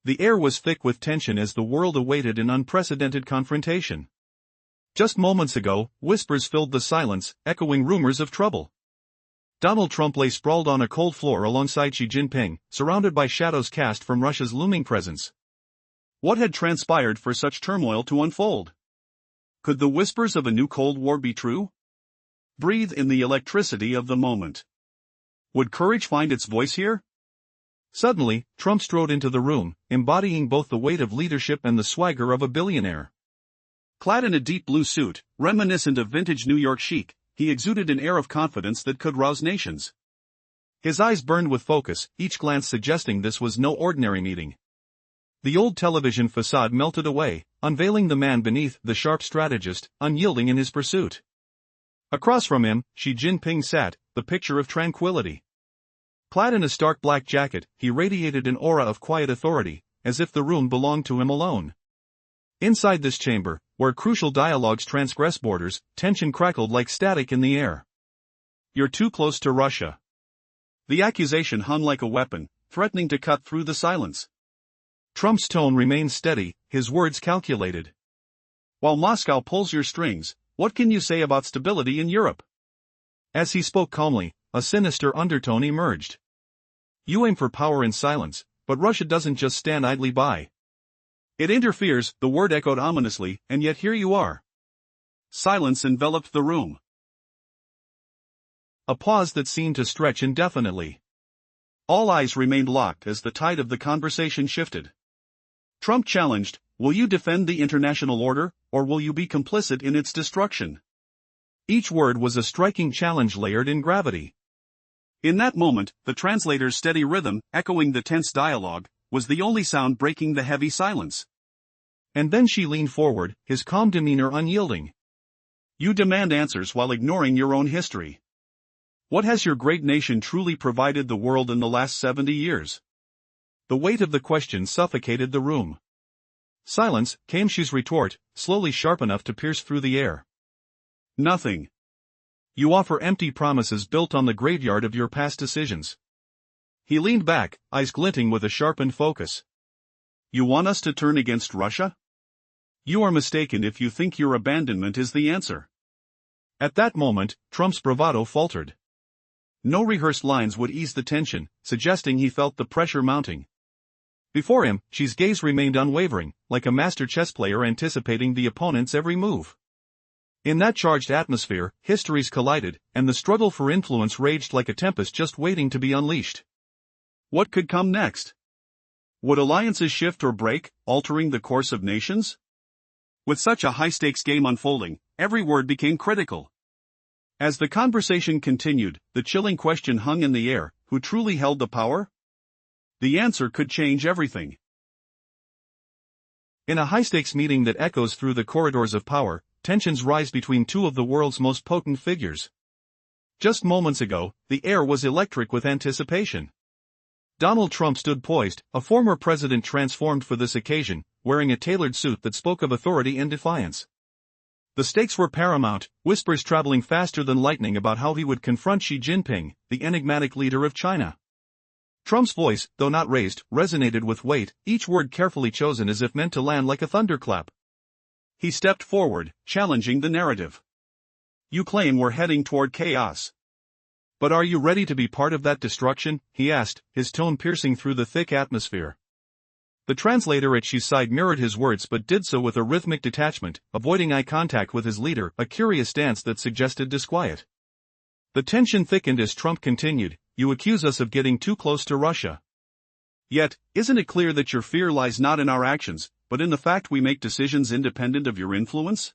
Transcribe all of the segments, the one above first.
The air was thick with tension as the world awaited an unprecedented confrontation. Just moments ago, whispers filled the silence, echoing rumors of trouble. Donald Trump lay sprawled on a cold floor alongside Xi Jinping, surrounded by shadows cast from Russia's looming presence. What had transpired for such turmoil to unfold? Could the whispers of a new Cold War be true? Breathe in the electricity of the moment. Would courage find its voice here? Suddenly, Trump strode into the room, embodying both the weight of leadership and the swagger of a billionaire. Clad in a deep blue suit, reminiscent of vintage New York chic, he exuded an air of confidence that could rouse nations. His eyes burned with focus, each glance suggesting this was no ordinary meeting. The old television facade melted away, unveiling the man beneath, the sharp strategist, unyielding in his pursuit. Across from him, Xi Jinping sat, the picture of tranquility. Clad in a stark black jacket, he radiated an aura of quiet authority, as if the room belonged to him alone. Inside this chamber, where crucial dialogues transgress borders, tension crackled like static in the air. "You're too close to Russia." The accusation hung like a weapon, threatening to cut through the silence. Trump's tone remained steady, his words calculated. "While Moscow pulls your strings, what can you say about stability in Europe?" As he spoke calmly, a sinister undertone emerged. "You aim for power in silence, but Russia doesn't just stand idly by. It interferes," the word echoed ominously, "and yet here you are." Silence enveloped the room. A pause that seemed to stretch indefinitely. All eyes remained locked as the tide of the conversation shifted. Trump challenged, "Will you defend the international order, or will you be complicit in its destruction?" Each word was a striking challenge layered in gravity. In that moment, the translator's steady rhythm, echoing the tense dialogue, was the only sound breaking the heavy silence. And then she leaned forward, his calm demeanor unyielding. "You demand answers while ignoring your own history. What has your great nation truly provided the world in the last 70 years? The weight of the question suffocated the room. "Silence," came Xi's retort, slowly sharp enough to pierce through the air. "Nothing. You offer empty promises built on the graveyard of your past decisions." He leaned back, eyes glinting with a sharpened focus. "You want us to turn against Russia? You are mistaken if you think your abandonment is the answer." At that moment, Trump's bravado faltered. No rehearsed lines would ease the tension, suggesting he felt the pressure mounting. Before him, Xi's gaze remained unwavering, like a master chess player anticipating the opponent's every move. In that charged atmosphere, histories collided, and the struggle for influence raged like a tempest just waiting to be unleashed. What could come next? Would alliances shift or break, altering the course of nations? With such a high-stakes game unfolding, every word became critical. As the conversation continued, the chilling question hung in the air: who truly held the power? The answer could change everything. In a high-stakes meeting that echoes through the corridors of power, tensions rise between two of the world's most potent figures. Just moments ago, the air was electric with anticipation. Donald Trump stood poised, a former president transformed for this occasion, wearing a tailored suit that spoke of authority and defiance. The stakes were paramount, whispers traveling faster than lightning about how he would confront Xi Jinping, the enigmatic leader of China. Trump's voice, though not raised, resonated with weight, each word carefully chosen as if meant to land like a thunderclap. He stepped forward, challenging the narrative. "You claim we're heading toward chaos. But are you ready to be part of that destruction?" he asked, his tone piercing through the thick atmosphere. The translator at Xi's side mirrored his words but did so with a rhythmic detachment, avoiding eye contact with his leader, a curious dance that suggested disquiet. The tension thickened as Trump continued, "You accuse us of getting too close to Russia. Yet, isn't it clear that your fear lies not in our actions, but in the fact we make decisions independent of your influence?"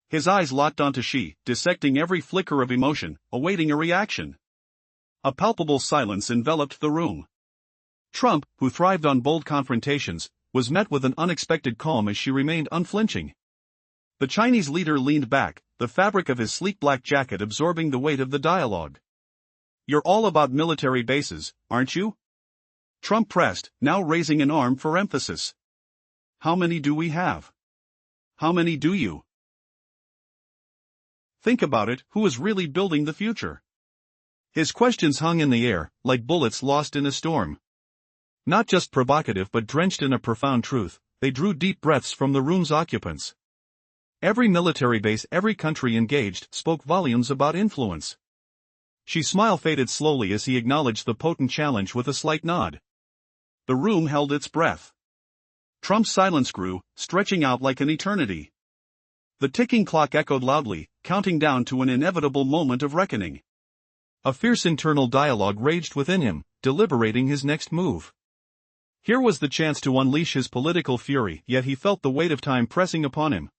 His eyes locked onto Xi, dissecting every flicker of emotion, awaiting a reaction. A palpable silence enveloped the room. Trump, who thrived on bold confrontations, was met with an unexpected calm as Xi remained unflinching. The Chinese leader leaned back, the fabric of his sleek black jacket absorbing the weight of the dialogue. "You're all about military bases, aren't you?" Trump pressed, now raising an arm for emphasis. "How many do we have? How many do you? Think about it, who is really building the future?" His questions hung in the air, like bullets lost in a storm. Not just provocative but drenched in a profound truth, they drew deep breaths from the room's occupants. Every military base, every country engaged, spoke volumes about influence. His smile faded slowly as he acknowledged the potent challenge with a slight nod. The room held its breath. Trump's silence grew, stretching out like an eternity. The ticking clock echoed loudly, counting down to an inevitable moment of reckoning. A fierce internal dialogue raged within him, deliberating his next move. Here was the chance to unleash his political fury, yet he felt the weight of time pressing upon him.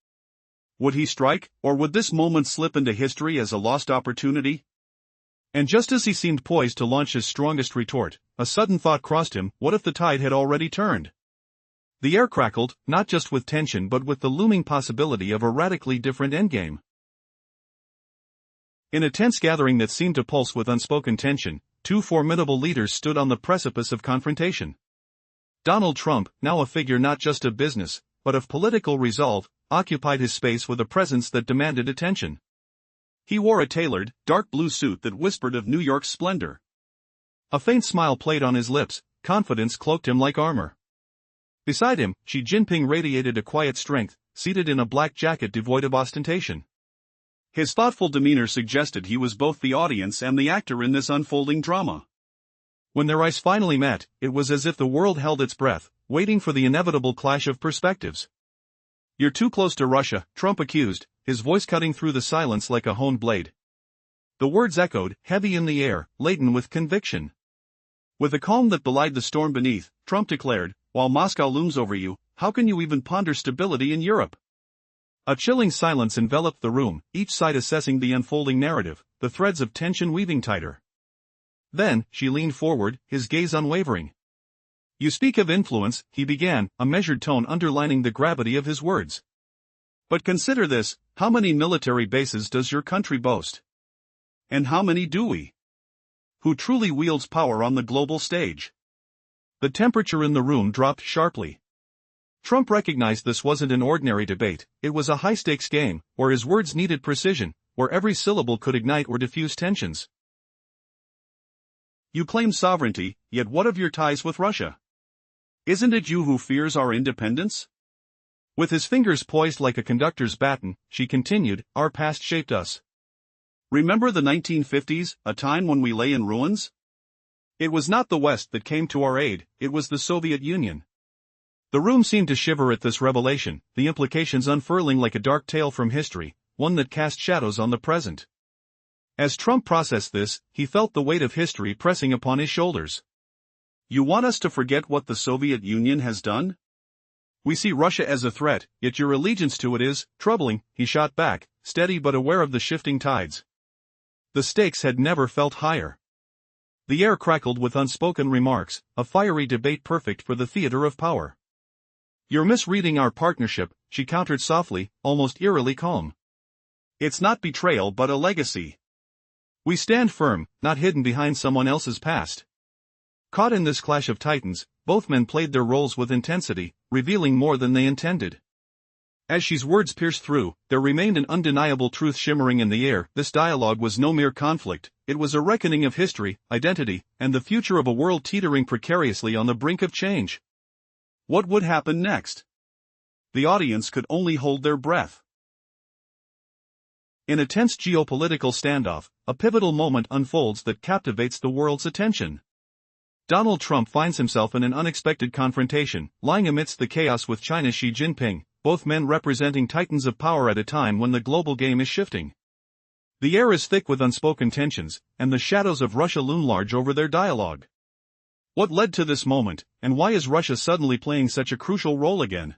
Would he strike, or would this moment slip into history as a lost opportunity? And just as he seemed poised to launch his strongest retort, a sudden thought crossed him: what if the tide had already turned? The air crackled, not just with tension but with the looming possibility of a radically different endgame. In a tense gathering that seemed to pulse with unspoken tension, two formidable leaders stood on the precipice of confrontation. Donald Trump, now a figure not just of business, but of political resolve, occupied his space with a presence that demanded attention. He wore a tailored, dark blue suit that whispered of New York's splendor. A faint smile played on his lips, confidence cloaked him like armor. Beside him, Xi Jinping radiated a quiet strength, seated in a black jacket devoid of ostentation. His thoughtful demeanor suggested he was both the audience and the actor in this unfolding drama. When their eyes finally met, it was as if the world held its breath, waiting for the inevitable clash of perspectives. "You're too close to Russia," Trump accused, his voice cutting through the silence like a honed blade. The words echoed, heavy in the air, laden with conviction. With a calm that belied the storm beneath, Trump declared, "While Moscow looms over you, how can you even ponder stability in Europe?" A chilling silence enveloped the room, each side assessing the unfolding narrative, the threads of tension weaving tighter. Then, she leaned forward, his gaze unwavering. "You speak of influence," he began, a measured tone underlining the gravity of his words. "But consider this: how many military bases does your country boast? And how many do we? Who truly wields power on the global stage?" The temperature in the room dropped sharply. Trump recognized this wasn't an ordinary debate, it was a high-stakes game, where his words needed precision, where every syllable could ignite or diffuse tensions. "You claim sovereignty, yet what of your ties with Russia? Isn't it you who fears our independence?" With his fingers poised like a conductor's baton, she continued, "Our past shaped us. Remember the 1950s, a time when we lay in ruins? It was not the West that came to our aid, it was the Soviet Union." The room seemed to shiver at this revelation, the implications unfurling like a dark tale from history, one that cast shadows on the present. As Trump processed this, he felt the weight of history pressing upon his shoulders. "You want us to forget what the Soviet Union has done? We see Russia as a threat, yet your allegiance to it is troubling," he shot back, steady but aware of the shifting tides. The stakes had never felt higher. The air crackled with unspoken remarks, a fiery debate perfect for the theater of power. "You're misreading our partnership," she countered softly, almost eerily calm. "It's not betrayal but a legacy. We stand firm, not hidden behind someone else's past." Caught in this clash of titans, both men played their roles with intensity, revealing more than they intended. As Xi's words pierced through, there remained an undeniable truth shimmering in the air: this dialogue was no mere conflict, it was a reckoning of history, identity, and the future of a world teetering precariously on the brink of change. What would happen next? The audience could only hold their breath. In a tense geopolitical standoff, a pivotal moment unfolds that captivates the world's attention. Donald Trump finds himself in an unexpected confrontation, lying amidst the chaos with China's Xi Jinping, both men representing titans of power at a time when the global game is shifting. The air is thick with unspoken tensions, and the shadows of Russia loom large over their dialogue. What led to this moment, and why is Russia suddenly playing such a crucial role again?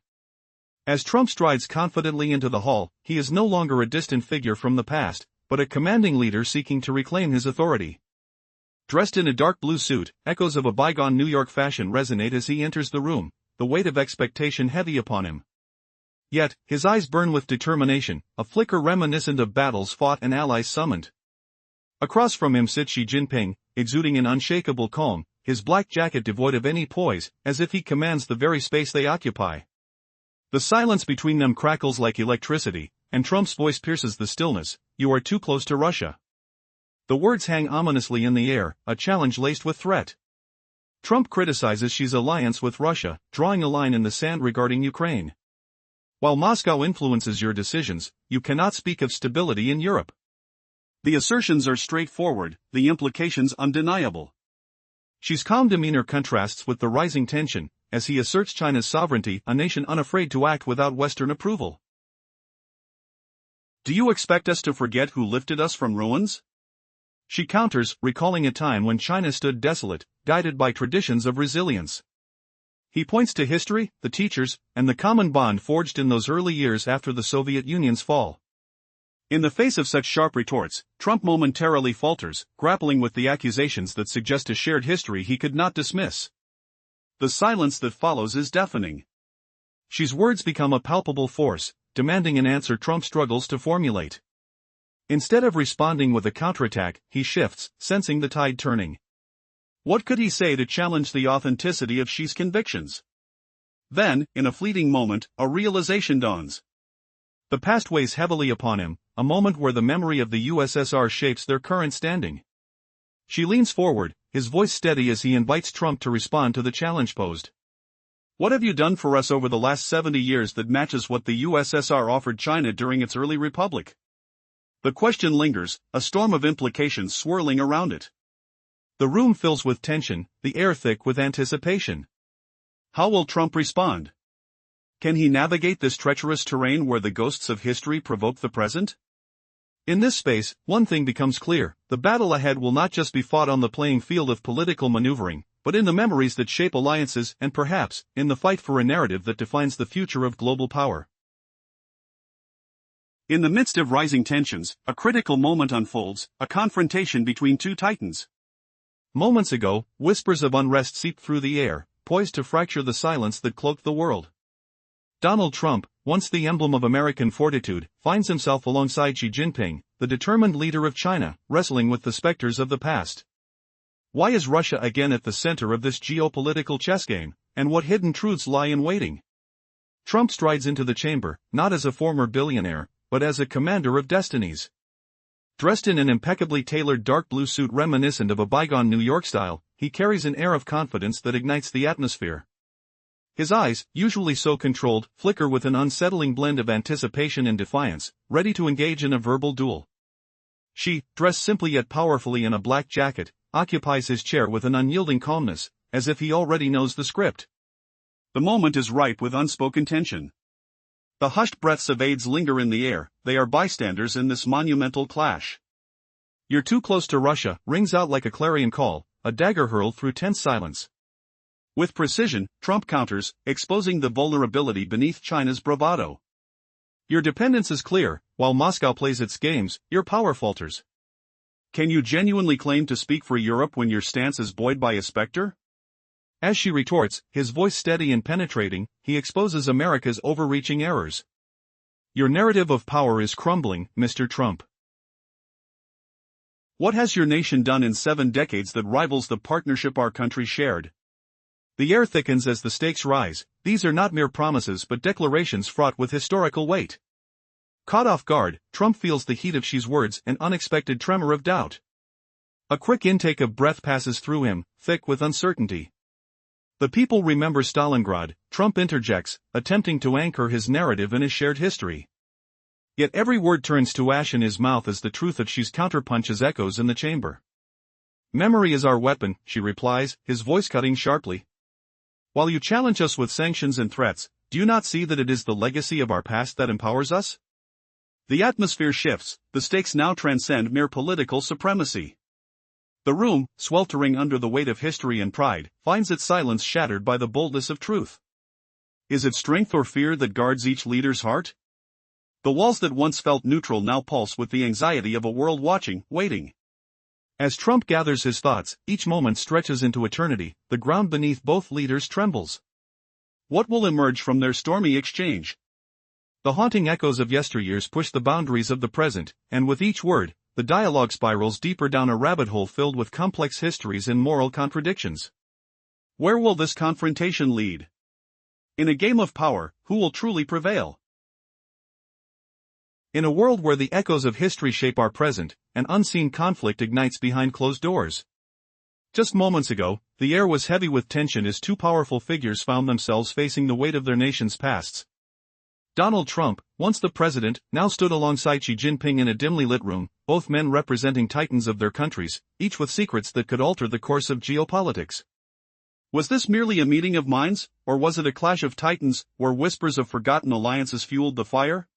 As Trump strides confidently into the hall, he is no longer a distant figure from the past, but a commanding leader seeking to reclaim his authority. Dressed in a dark blue suit, echoes of a bygone New York fashion resonate as he enters the room, the weight of expectation heavy upon him. Yet, his eyes burn with determination, a flicker reminiscent of battles fought and allies summoned. Across from him sits Xi Jinping, exuding an unshakable calm, his black jacket devoid of any poise, as if he commands the very space they occupy. The silence between them crackles like electricity, and Trump's voice pierces the stillness: "You are too close to Russia." The words hang ominously in the air, a challenge laced with threat. Trump criticizes Xi's alliance with Russia, drawing a line in the sand regarding Ukraine. While Moscow influences your decisions, you cannot speak of stability in Europe. The assertions are straightforward, the implications undeniable. Xi's calm demeanor contrasts with the rising tension, as he asserts China's sovereignty, a nation unafraid to act without Western approval. Do you expect us to forget who lifted us from ruins? Xi counters, recalling a time when China stood desolate, guided by traditions of resilience. He points to history, the teachers, and the common bond forged in those early years after the Soviet Union's fall. In the face of such sharp retorts, Trump momentarily falters, grappling with the accusations that suggest a shared history he could not dismiss. The silence that follows is deafening. Xi's words become a palpable force, demanding an answer Trump struggles to formulate. Instead of responding with a counterattack, he shifts, sensing the tide turning. What could he say to challenge the authenticity of Xi's convictions? Then, in a fleeting moment, a realization dawns. The past weighs heavily upon him, a moment where the memory of the USSR shapes their current standing. Xi leans forward, his voice steady as he invites Trump to respond to the challenge posed. What have you done for us over the last 70 years that matches what the USSR offered China during its early republic? The question lingers, a storm of implications swirling around it. The room fills with tension, the air thick with anticipation. How will Trump respond? Can he navigate this treacherous terrain where the ghosts of history provoke the present? In this space, one thing becomes clear: the battle ahead will not just be fought on the playing field of political maneuvering, but in the memories that shape alliances and perhaps, in the fight for a narrative that defines the future of global power. In the midst of rising tensions, a critical moment unfolds, a confrontation between two titans. Moments ago, whispers of unrest seeped through the air, poised to fracture the silence that cloaked the world. Donald Trump, once the emblem of American fortitude, finds himself alongside Xi Jinping, the determined leader of China, wrestling with the specters of the past. Why is Russia again at the center of this geopolitical chess game, and what hidden truths lie in waiting? Trump strides into the chamber, not as a former billionaire, but as a commander of destinies. Dressed in an impeccably tailored dark blue suit reminiscent of a bygone New York style, he carries an air of confidence that ignites the atmosphere. His eyes, usually so controlled, flicker with an unsettling blend of anticipation and defiance, ready to engage in a verbal duel. Xi, dressed simply yet powerfully in a black jacket, occupies his chair with an unyielding calmness, as if he already knows the script. The moment is ripe with unspoken tension. The hushed breaths of aides linger in the air, they are bystanders in this monumental clash. "You're too close to Russia," rings out like a clarion call, a dagger hurled through tense silence. With precision, Trump counters, exposing the vulnerability beneath China's bravado. "Your dependence is clear, while Moscow plays its games, your power falters. Can you genuinely claim to speak for Europe when your stance is buoyed by a specter?" As she retorts, his voice steady and penetrating, he exposes America's overreaching errors. "Your narrative of power is crumbling, Mr. Trump. What has your nation done in 7 decades that rivals the partnership our country shared?" The air thickens as the stakes rise. These are not mere promises but declarations fraught with historical weight. Caught off guard, Trump feels the heat of Xi's words, an unexpected tremor of doubt. A quick intake of breath passes through him, thick with uncertainty. "The people remember Stalingrad," Trump interjects, attempting to anchor his narrative in a shared history. Yet every word turns to ash in his mouth as the truth of Xi's counterpunches echoes in the chamber. "Memory is our weapon," she replies, his voice cutting sharply. "While you challenge us with sanctions and threats, do you not see that it is the legacy of our past that empowers us?" The atmosphere shifts, the stakes now transcend mere political supremacy. The room, sweltering under the weight of history and pride, finds its silence shattered by the boldness of truth. Is it strength or fear that guards each leader's heart? The walls that once felt neutral now pulse with the anxiety of a world watching, waiting. As Trump gathers his thoughts, each moment stretches into eternity, the ground beneath both leaders trembles. What will emerge from their stormy exchange? The haunting echoes of yesteryears push the boundaries of the present, and with each word, the dialogue spirals deeper down a rabbit hole filled with complex histories and moral contradictions. Where will this confrontation lead? In a game of power, who will truly prevail? In a world where the echoes of history shape our present, an unseen conflict ignites behind closed doors. Just moments ago, The air was heavy with tension as two powerful figures found themselves facing the weight of their nation's pasts. Donald Trump, once the president, now stood alongside Xi Jinping in a dimly lit room, both men representing titans of their countries, each with secrets that could alter the course of geopolitics. Was this merely a meeting of minds, or was it a clash of titans, where whispers of forgotten alliances fueled the fire?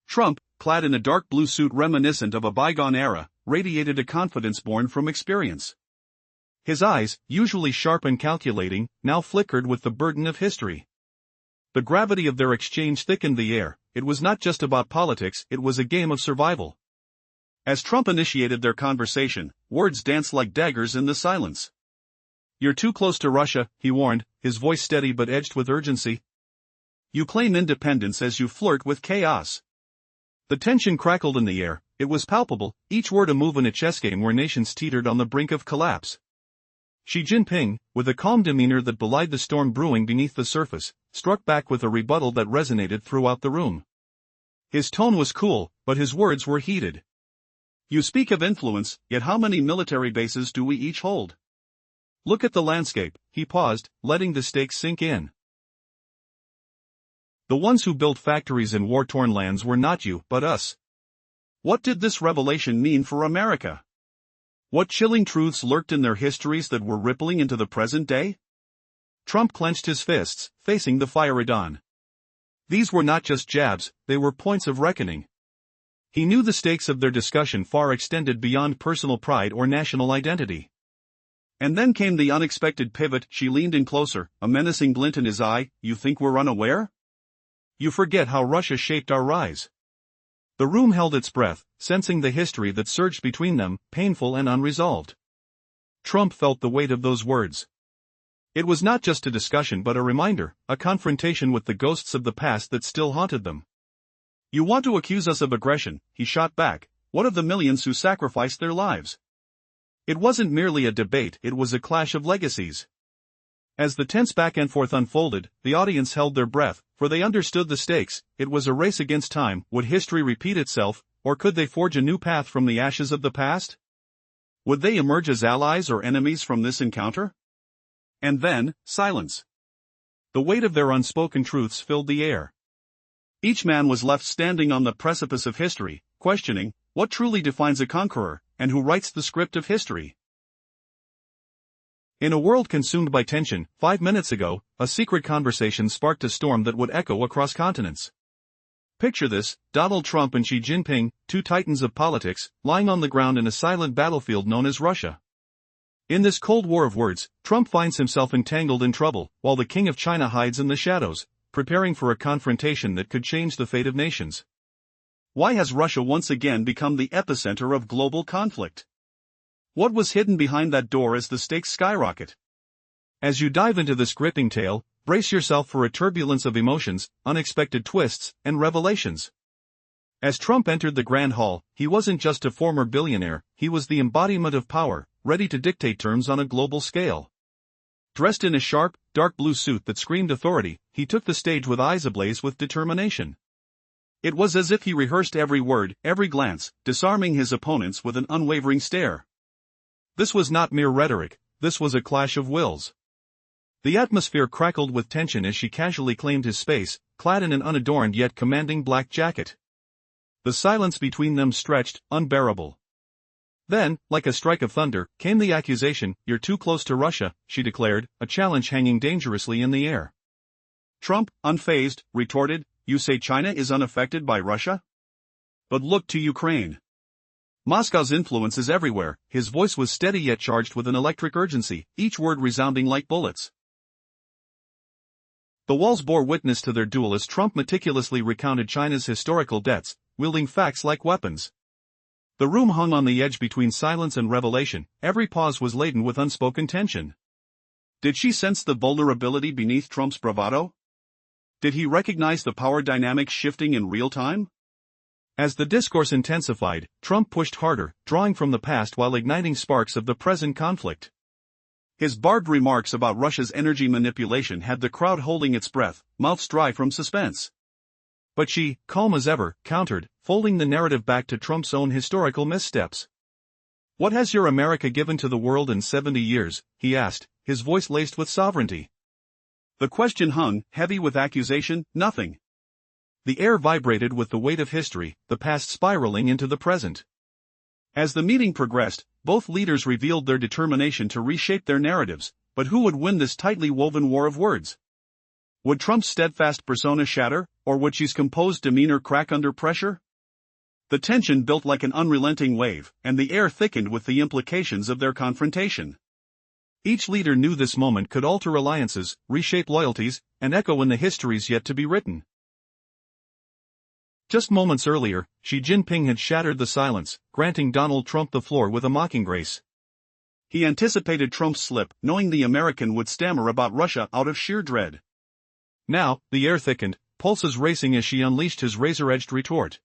Trump, clad in a dark blue suit reminiscent of a bygone era, radiated a confidence born from experience. His eyes, usually sharp and calculating, now flickered with the burden of history. The gravity of their exchange thickened the air. It was not just about politics, it was a game of survival. As Trump initiated their conversation, words danced like daggers in the silence. "You're too close to Russia," he warned, his voice steady but edged with urgency. "You claim independence as you flirt with chaos." The tension crackled in the air. It was palpable, each word a move in a chess game where nations teetered on the brink of collapse. Xi Jinping, with a calm demeanor that belied the storm brewing beneath the surface, struck back with a rebuttal that resonated throughout the room. His tone was cool, but his words were heated. "You speak of influence, yet how many military bases do we each hold? Look at the landscape." He paused, letting the stakes sink in. "The ones who built factories in war-torn lands were not you, but us." What did this revelation mean for America? What chilling truths lurked in their histories that were rippling into the present day? Trump clenched his fists, facing the fire head-on. These were not just jabs, they were points of reckoning. He knew the stakes of their discussion far extended beyond personal pride or national identity. And then came the unexpected pivot. She leaned in closer, a menacing glint in his eye. "You think we're unaware? You forget how Russia shaped our rise." The room held its breath, sensing the history that surged between them, painful and unresolved. Trump felt the weight of those words. It was not just a discussion but a reminder, a confrontation with the ghosts of the past that still haunted them. "You want to accuse us of aggression," he shot back. "What of the millions who sacrificed their lives?" It wasn't merely a debate, it was a clash of legacies. As the tense back and forth unfolded, the audience held their breath, for they understood the stakes. It was a race against time. Would history repeat itself, or could they forge a new path from the ashes of the past? Would they emerge as allies or enemies from this encounter? And then, silence. The weight of their unspoken truths filled the air. Each man was left standing on the precipice of history, questioning, what truly defines a conqueror, and who writes the script of history? In a world consumed by tension, 5 minutes ago, a secret conversation sparked a storm that would echo across continents. Picture this: Donald Trump and Xi Jinping, two titans of politics, lying on the ground in a silent battlefield known as Russia. In this cold war of words, Trump finds himself entangled in trouble, while the King of China hides in the shadows, preparing for a confrontation that could change the fate of nations. Why has Russia once again become the epicenter of global conflict? What was hidden behind that door as the stakes skyrocket? As you dive into this gripping tale, brace yourself for a turbulence of emotions, unexpected twists, and revelations. As Trump entered the Grand Hall, he wasn't just a former billionaire, he was the embodiment of power, ready to dictate terms on a global scale. Dressed in a sharp, dark blue suit that screamed authority, he took the stage with eyes ablaze with determination. It was as if he rehearsed every word, every glance, disarming his opponents with an unwavering stare. This was not mere rhetoric, this was a clash of wills. The atmosphere crackled with tension as she casually claimed his space, clad in an unadorned yet commanding black jacket. The silence between them stretched, unbearable. Then, like a strike of thunder, came the accusation. "You're too close to Russia," she declared, a challenge hanging dangerously in the air. Trump, unfazed, retorted, "You say China is unaffected by Russia? But look to Ukraine. Moscow's influence is everywhere." His voice was steady yet charged with an electric urgency, each word resounding like bullets. The walls bore witness to their duel as Trump meticulously recounted China's historical debts, wielding facts like weapons. The room hung on the edge between silence and revelation, every pause was laden with unspoken tension. Did she sense the vulnerability beneath Trump's bravado? Did he recognize the power dynamics shifting in real time? As the discourse intensified, Trump pushed harder, drawing from the past while igniting sparks of the present conflict. His barbed remarks about Russia's energy manipulation had the crowd holding its breath, mouths dry from suspense. But she, calm as ever, countered, folding the narrative back to Trump's own historical missteps. What has your America given to the world in 70 years, he asked, his voice laced with sovereignty. The question hung, heavy with accusation, nothing. The air vibrated with the weight of history, the past spiraling into the present. As the meeting progressed, both leaders revealed their determination to reshape their narratives, but who would win this tightly woven war of words? Would Trump's steadfast persona shatter, or would Xi's composed demeanor crack under pressure? The tension built like an unrelenting wave, and the air thickened with the implications of their confrontation. Each leader knew this moment could alter alliances, reshape loyalties, and echo in the histories yet to be written. Just moments earlier, Xi Jinping had shattered the silence, granting Donald Trump the floor with a mocking grace. He anticipated Trump's slip, knowing the American would stammer about Russia out of sheer dread. Now, the air thickened, pulses racing as Xi unleashed his razor-edged retort.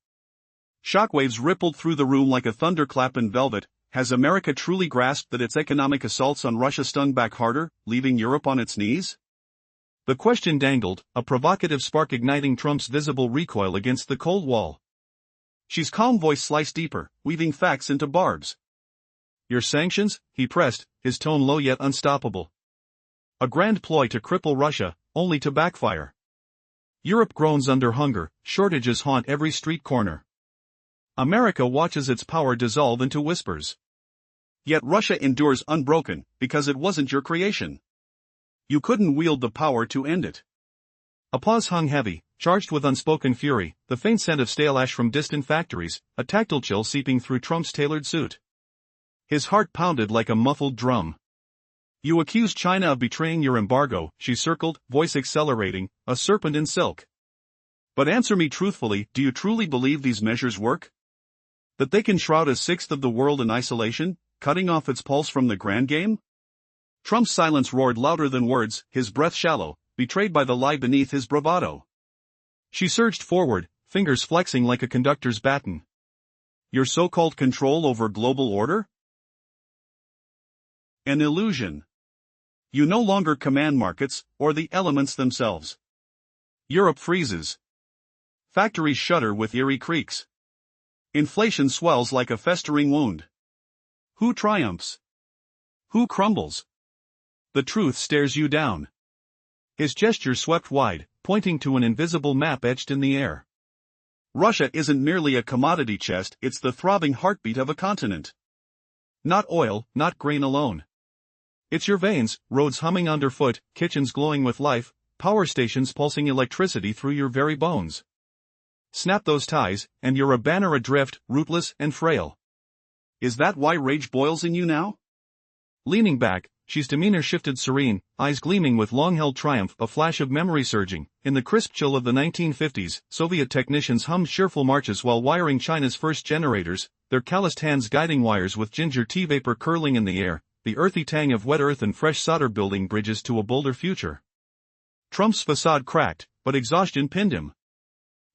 Shockwaves rippled through the room like a thunderclap in velvet. Has America truly grasped that its economic assaults on Russia stung back harder, leaving Europe on its knees? The question dangled, a provocative spark igniting Trump's visible recoil against the cold wall. Xi's calm voice sliced deeper, weaving facts into barbs. Your sanctions, he pressed, his tone low yet unstoppable. A grand ploy to cripple Russia, only to backfire. Europe groans under hunger, shortages haunt every street corner. America watches its power dissolve into whispers. Yet Russia endures unbroken, because it wasn't your creation. You couldn't wield the power to end it. A pause hung heavy, charged with unspoken fury, the faint scent of stale ash from distant factories, a tactile chill seeping through Trump's tailored suit. His heart pounded like a muffled drum. You accused China of betraying your embargo, she circled, voice accelerating, a serpent in silk. But answer me truthfully, do you truly believe these measures work? That they can shroud a sixth of the world in isolation, cutting off its pulse from the grand game? Trump's silence roared louder than words, his breath shallow, betrayed by the lie beneath his bravado. She surged forward, fingers flexing like a conductor's baton. Your so-called control over global order? An illusion. You no longer command markets, or the elements themselves. Europe freezes. Factories shudder with eerie creaks. Inflation swells like a festering wound. Who triumphs? Who crumbles? The truth stares you down. His gesture swept wide, pointing to an invisible map etched in the air. Russia isn't merely a commodity chest, it's the throbbing heartbeat of a continent. Not oil, not grain alone. It's your veins, roads humming underfoot, kitchens glowing with life, power stations pulsing electricity through your very bones. Snap those ties, and you're a banner adrift, rootless and frail. Is that why rage boils in you now? Leaning back, Xi's demeanor shifted serene, eyes gleaming with long-held triumph, a flash of memory surging. In the crisp chill of the 1950s, Soviet technicians hummed cheerful marches while wiring China's first generators, their calloused hands guiding wires with ginger tea vapor curling in the air, the earthy tang of wet earth and fresh solder building bridges to a bolder future. Trump's facade cracked, but exhaustion pinned him.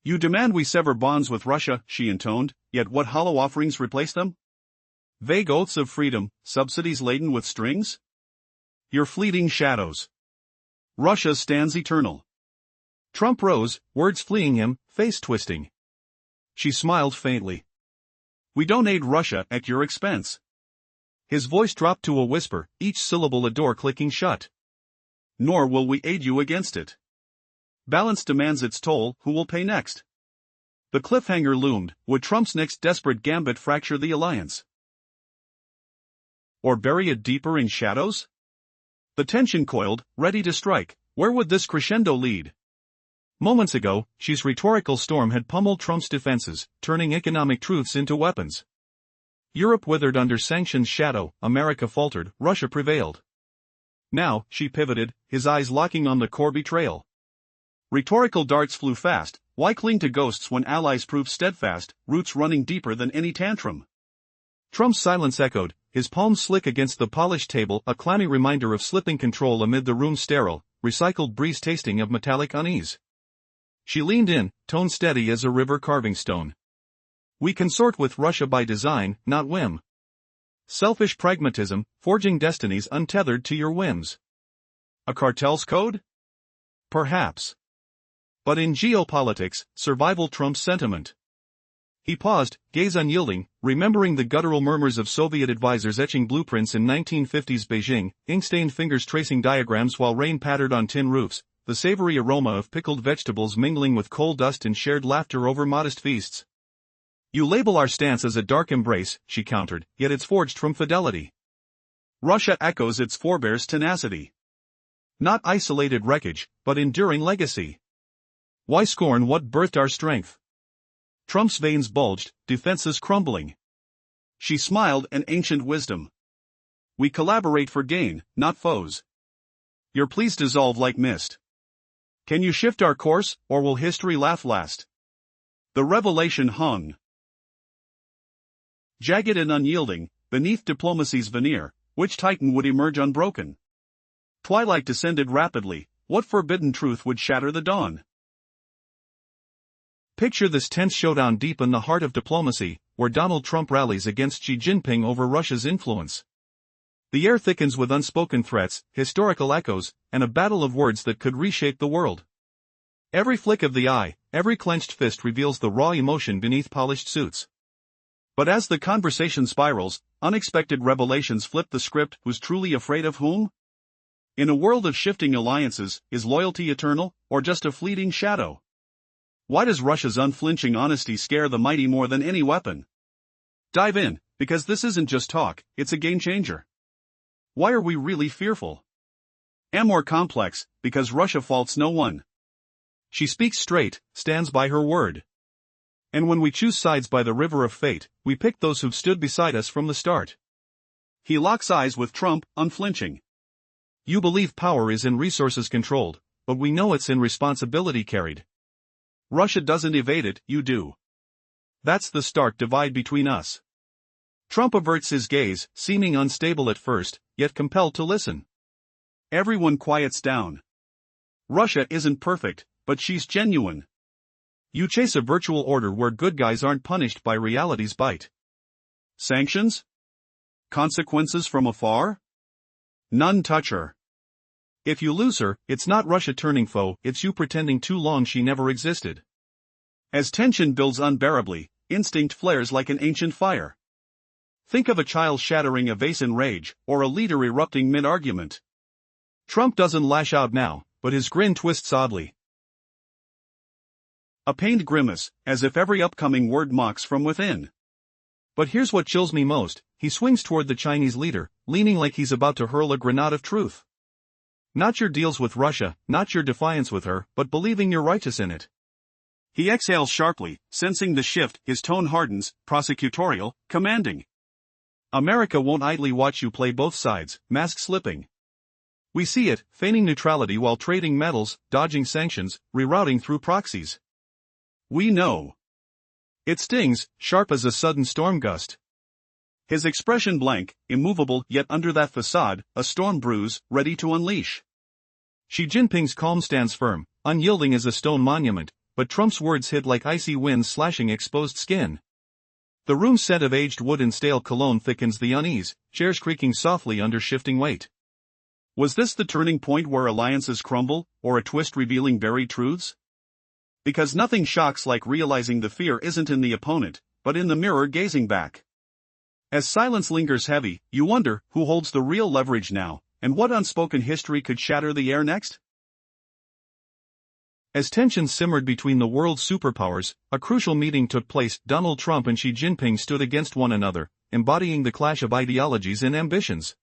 You demand we sever bonds with Russia, Xi intoned, yet what hollow offerings replace them? Vague oaths of freedom, subsidies laden with strings? Your fleeting shadows. Russia stands eternal. Trump rose, words fleeing him, face twisting. She smiled faintly. We don't aid Russia at your expense. His voice dropped to a whisper, each syllable a door clicking shut. Nor will we aid you against it. Balance demands its toll, who will pay next? The cliffhanger loomed, would Trump's next desperate gambit fracture the alliance? Or bury it deeper in shadows? The tension coiled, ready to strike. Where would this crescendo lead? Moments ago, Xi's rhetorical storm had pummeled Trump's defenses, turning economic truths into weapons. Europe withered under sanctions' shadow, America faltered, Russia prevailed. Now, Xi pivoted, his eyes locking on the core betrayal. Rhetorical darts flew fast. Why cling to ghosts when allies prove steadfast, roots running deeper than any tantrum? Trump's silence echoed, his palms slick against the polished table, a clammy reminder of slipping control amid the room's sterile, recycled breeze tasting of metallic unease. She leaned in, tone steady as a river carving stone. We consort with Russia by design, not whim. Selfish pragmatism, forging destinies untethered to your whims. A cartel's code? Perhaps. But in geopolitics, survival trumps sentiment. He paused, gaze unyielding, remembering the guttural murmurs of Soviet advisors etching blueprints in 1950s Beijing, ink-stained fingers tracing diagrams while rain pattered on tin roofs, the savory aroma of pickled vegetables mingling with coal dust and shared laughter over modest feasts. You label our stance as a dark embrace, she countered, yet it's forged from fidelity. Russia echoes its forebears' tenacity. Not isolated wreckage, but enduring legacy. Why scorn what birthed our strength? Trump's veins bulged, defenses crumbling. She smiled an ancient wisdom. We collaborate for gain, not foes. Your pleas dissolve like mist. Can you shift our course, or will history laugh last? The revelation hung. Jagged and unyielding, beneath diplomacy's veneer, which titan would emerge unbroken? Twilight descended rapidly, what forbidden truth would shatter the dawn? Picture this tense showdown deep in the heart of diplomacy, where Donald Trump rallies against Xi Jinping over Russia's influence. The air thickens with unspoken threats, historical echoes, and a battle of words that could reshape the world. Every flick of the eye, every clenched fist reveals the raw emotion beneath polished suits. But as the conversation spirals, unexpected revelations flip the script. Who's truly afraid of whom? In a world of shifting alliances, is loyalty eternal, or just a fleeting shadow? Why does Russia's unflinching honesty scare the mighty more than any weapon? Dive in, because this isn't just talk, it's a game changer. Why are we really fearful? And more complex, because Russia faults no one. She speaks straight, stands by her word. And when we choose sides by the river of fate, we pick those who've stood beside us from the start. He locks eyes with Trump, unflinching. You believe power is in resources controlled, but we know it's in responsibility carried. Russia doesn't evade it, you do. That's the stark divide between us. Trump averts his gaze, seeming unstable at first, yet compelled to listen. Everyone quiets down. Russia isn't perfect, but she's genuine. You chase a virtual order where good guys aren't punished by reality's bite. Sanctions? Consequences from afar? None touch her. If you lose her, it's not Russia turning foe, it's you pretending too long she never existed. As tension builds unbearably, instinct flares like an ancient fire. Think of a child shattering a vase in rage, or a leader erupting mid-argument. Trump doesn't lash out now, but his grin twists oddly. A pained grimace, as if every upcoming word mocks from within. But here's what chills me most, he swings toward the Chinese leader, leaning like he's about to hurl a grenade of truth. Not your deals with Russia, not your defiance with her, but believing you're righteous in it. He exhales sharply, sensing the shift, his tone hardens, prosecutorial, commanding. America won't idly watch you play both sides, mask slipping. We see it, feigning neutrality while trading metals, dodging sanctions, rerouting through proxies. We know. It stings, sharp as a sudden storm gust. His expression blank, immovable, yet under that facade, a storm brews, ready to unleash. Xi Jinping's calm stands firm, unyielding as a stone monument, but Trump's words hit like icy winds slashing exposed skin. The room's scent of aged wood and stale cologne thickens the unease, chairs creaking softly under shifting weight. Was this the turning point where alliances crumble, or a twist revealing buried truths? Because nothing shocks like realizing the fear isn't in the opponent, but in the mirror gazing back. As silence lingers heavy, you wonder who holds the real leverage now, and what unspoken history could shatter the air next? As tensions simmered between the world's superpowers, a crucial meeting took place. Donald Trump and Xi Jinping stood against one another, embodying the clash of ideologies and ambitions.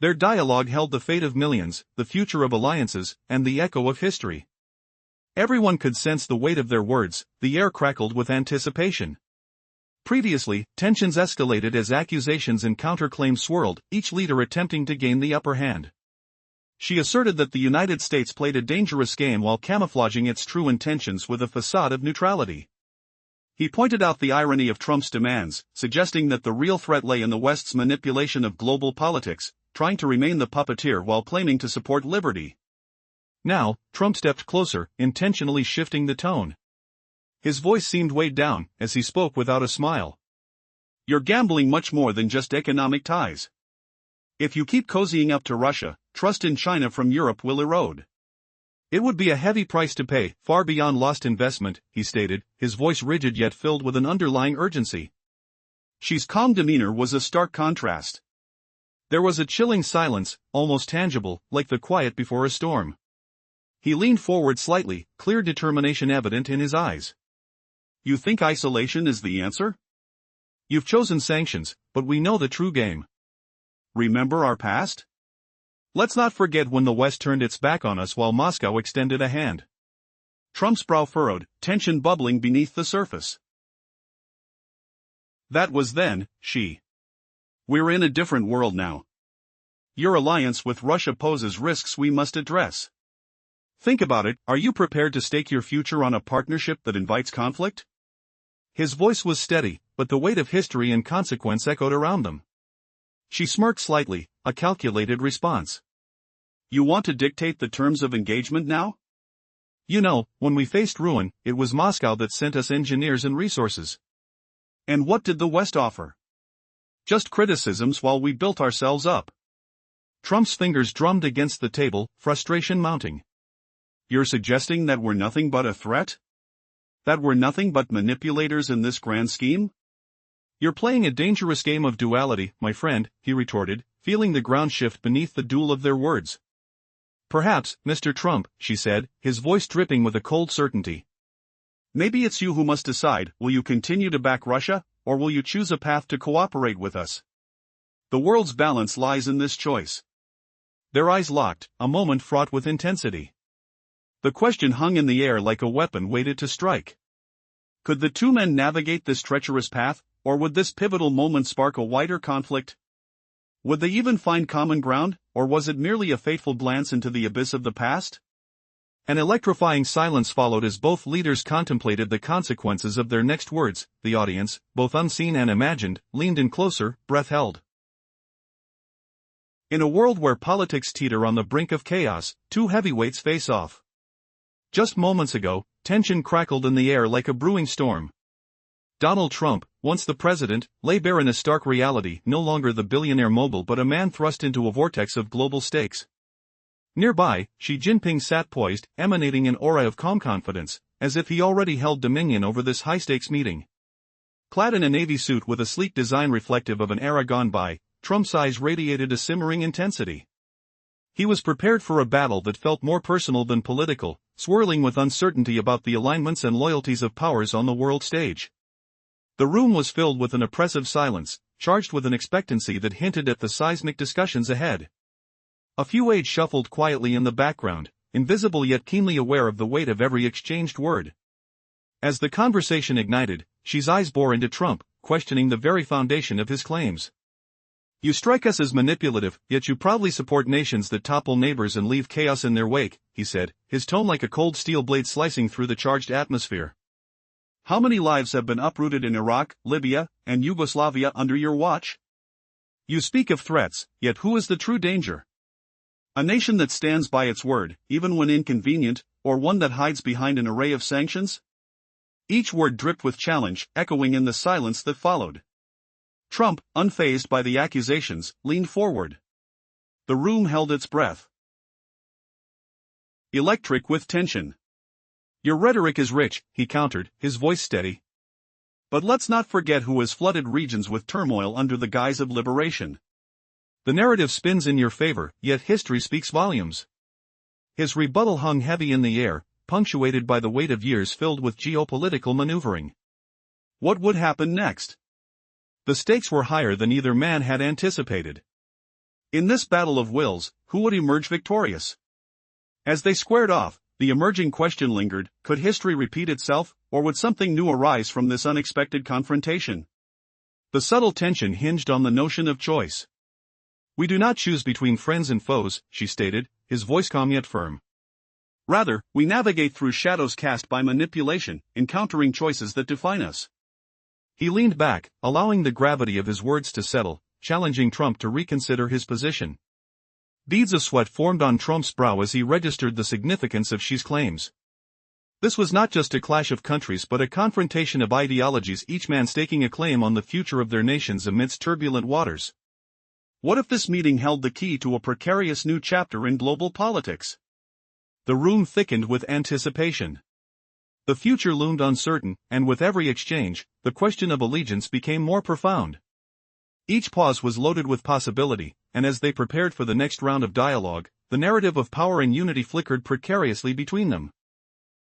Their dialogue held the fate of millions, the future of alliances, and the echo of history. Everyone could sense the weight of their words, the air crackled with anticipation. Previously, tensions escalated as accusations and counterclaims swirled, each leader attempting to gain the upper hand. She asserted that the United States played a dangerous game while camouflaging its true intentions with a facade of neutrality. He pointed out the irony of Trump's demands, suggesting that the real threat lay in the West's manipulation of global politics, trying to remain the puppeteer while claiming to support liberty. Now, Trump stepped closer, intentionally shifting the tone. His voice seemed weighed down, as he spoke without a smile. You're gambling much more than just economic ties. If you keep cozying up to Russia, trust in China from Europe will erode. It would be a heavy price to pay, far beyond lost investment, he stated, his voice rigid yet filled with an underlying urgency. Xi's calm demeanor was a stark contrast. There was a chilling silence, almost tangible, like the quiet before a storm. He leaned forward slightly, clear determination evident in his eyes. You think isolation is the answer? You've chosen sanctions, but we know the true game. Remember our past? Let's not forget when the West turned its back on us while Moscow extended a hand. Trump's brow furrowed, tension bubbling beneath the surface. That was then, Xi. We're in a different world now. Your alliance with Russia poses risks we must address. Think about it, are you prepared to stake your future on a partnership that invites conflict? His voice was steady, but the weight of history and consequence echoed around them. She smirked slightly, a calculated response. You want to dictate the terms of engagement now? You know, when we faced ruin, it was Moscow that sent us engineers and resources. And what did the West offer? Just criticisms while we built ourselves up. Trump's fingers drummed against the table, frustration mounting. You're suggesting that we're nothing but a threat? That we're nothing but manipulators in this grand scheme? You're playing a dangerous game of duality, my friend, he retorted, feeling the ground shift beneath the duel of their words. Perhaps, Mr. Trump, she said, his voice dripping with a cold certainty. Maybe it's you who must decide, will you continue to back Russia, or will you choose a path to cooperate with us? The world's balance lies in this choice. Their eyes locked, a moment fraught with intensity. The question hung in the air like a weapon waited to strike. Could the two men navigate this treacherous path, or would this pivotal moment spark a wider conflict? Would they even find common ground, or was it merely a fateful glance into the abyss of the past? An electrifying silence followed as both leaders contemplated the consequences of their next words. The audience, both unseen and imagined, leaned in closer, breath held. In a world where politics teeter on the brink of chaos, two heavyweights face off. Just moments ago, tension crackled in the air like a brewing storm. Donald Trump, once the president, lay bare in a stark reality, no longer the billionaire mogul but a man thrust into a vortex of global stakes. Nearby, Xi Jinping sat poised, emanating an aura of calm confidence, as if he already held dominion over this high-stakes meeting. Clad in a navy suit with a sleek design reflective of an era gone by, Trump's eyes radiated a simmering intensity. He was prepared for a battle that felt more personal than political, swirling with uncertainty about the alignments and loyalties of powers on the world stage. The room was filled with an oppressive silence, charged with an expectancy that hinted at the seismic discussions ahead. A few aides shuffled quietly in the background, invisible yet keenly aware of the weight of every exchanged word. As the conversation ignited, Xi's eyes bore into Trump, questioning the very foundation of his claims. You strike us as manipulative, yet you proudly support nations that topple neighbors and leave chaos in their wake, he said, his tone like a cold steel blade slicing through the charged atmosphere. How many lives have been uprooted in Iraq, Libya, and Yugoslavia under your watch? You speak of threats, yet who is the true danger? A nation that stands by its word, even when inconvenient, or one that hides behind an array of sanctions? Each word dripped with challenge, echoing in the silence that followed. Trump, unfazed by the accusations, leaned forward. The room held its breath. Electric with tension. Your rhetoric is rich, he countered, his voice steady. But let's not forget who has flooded regions with turmoil under the guise of liberation. The narrative spins in your favor, yet history speaks volumes. His rebuttal hung heavy in the air, punctuated by the weight of years filled with geopolitical maneuvering. What would happen next? The stakes were higher than either man had anticipated. In this battle of wills, who would emerge victorious? As they squared off, the emerging question lingered, could history repeat itself, or would something new arise from this unexpected confrontation? The subtle tension hinged on the notion of choice. We do not choose between friends and foes, she stated, his voice calm yet firm. Rather, we navigate through shadows cast by manipulation, encountering choices that define us. He leaned back, allowing the gravity of his words to settle, challenging Trump to reconsider his position. Beads of sweat formed on Trump's brow as he registered the significance of Xi's claims. This was not just a clash of countries but a confrontation of ideologies, each man staking a claim on the future of their nations amidst turbulent waters. What if this meeting held the key to a precarious new chapter in global politics? The room thickened with anticipation. The future loomed uncertain, and with every exchange, the question of allegiance became more profound. Each pause was loaded with possibility, and as they prepared for the next round of dialogue, the narrative of power and unity flickered precariously between them.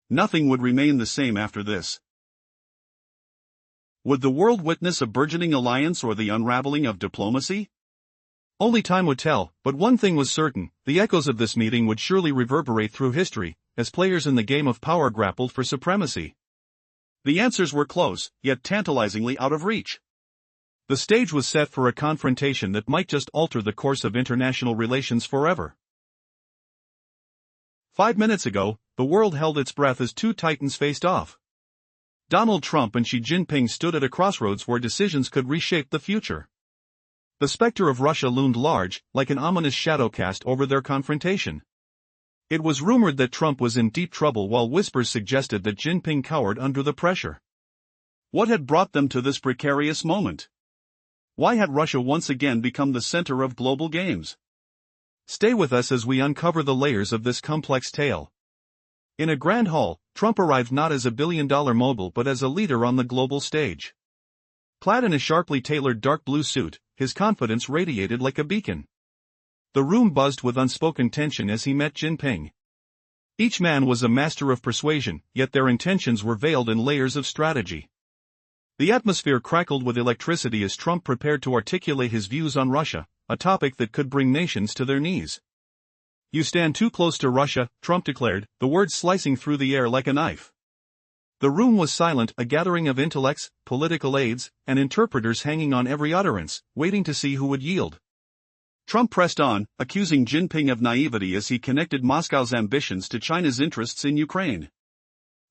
Nothing would remain the same after this. Would the world witness a burgeoning alliance or the unraveling of diplomacy? Only time would tell, but one thing was certain: the echoes of this meeting would surely reverberate through history, as players in the game of power grappled for supremacy. The answers were close, yet tantalizingly out of reach. The stage was set for a confrontation that might just alter the course of international relations forever. 5 minutes ago, the world held its breath as two titans faced off. Donald Trump and Xi Jinping stood at a crossroads where decisions could reshape the future. The specter of Russia loomed large, like an ominous shadow cast over their confrontation. It was rumored that Trump was in deep trouble, while whispers suggested that Jinping cowered under the pressure. What had brought them to this precarious moment? Why had Russia once again become the center of global games? Stay with us as we uncover the layers of this complex tale. In a grand hall, Trump arrived not as a billion-dollar mogul but as a leader on the global stage. Clad in a sharply tailored dark blue suit, his confidence radiated like a beacon. The room buzzed with unspoken tension as he met Jinping. Each man was a master of persuasion, yet their intentions were veiled in layers of strategy. The atmosphere crackled with electricity as Trump prepared to articulate his views on Russia, a topic that could bring nations to their knees. "You stand too close to Russia," Trump declared, the words slicing through the air like a knife. The room was silent, a gathering of intellects, political aides, and interpreters hanging on every utterance, waiting to see who would yield. Trump pressed on, accusing Jinping of naivety as he connected Moscow's ambitions to China's interests in Ukraine.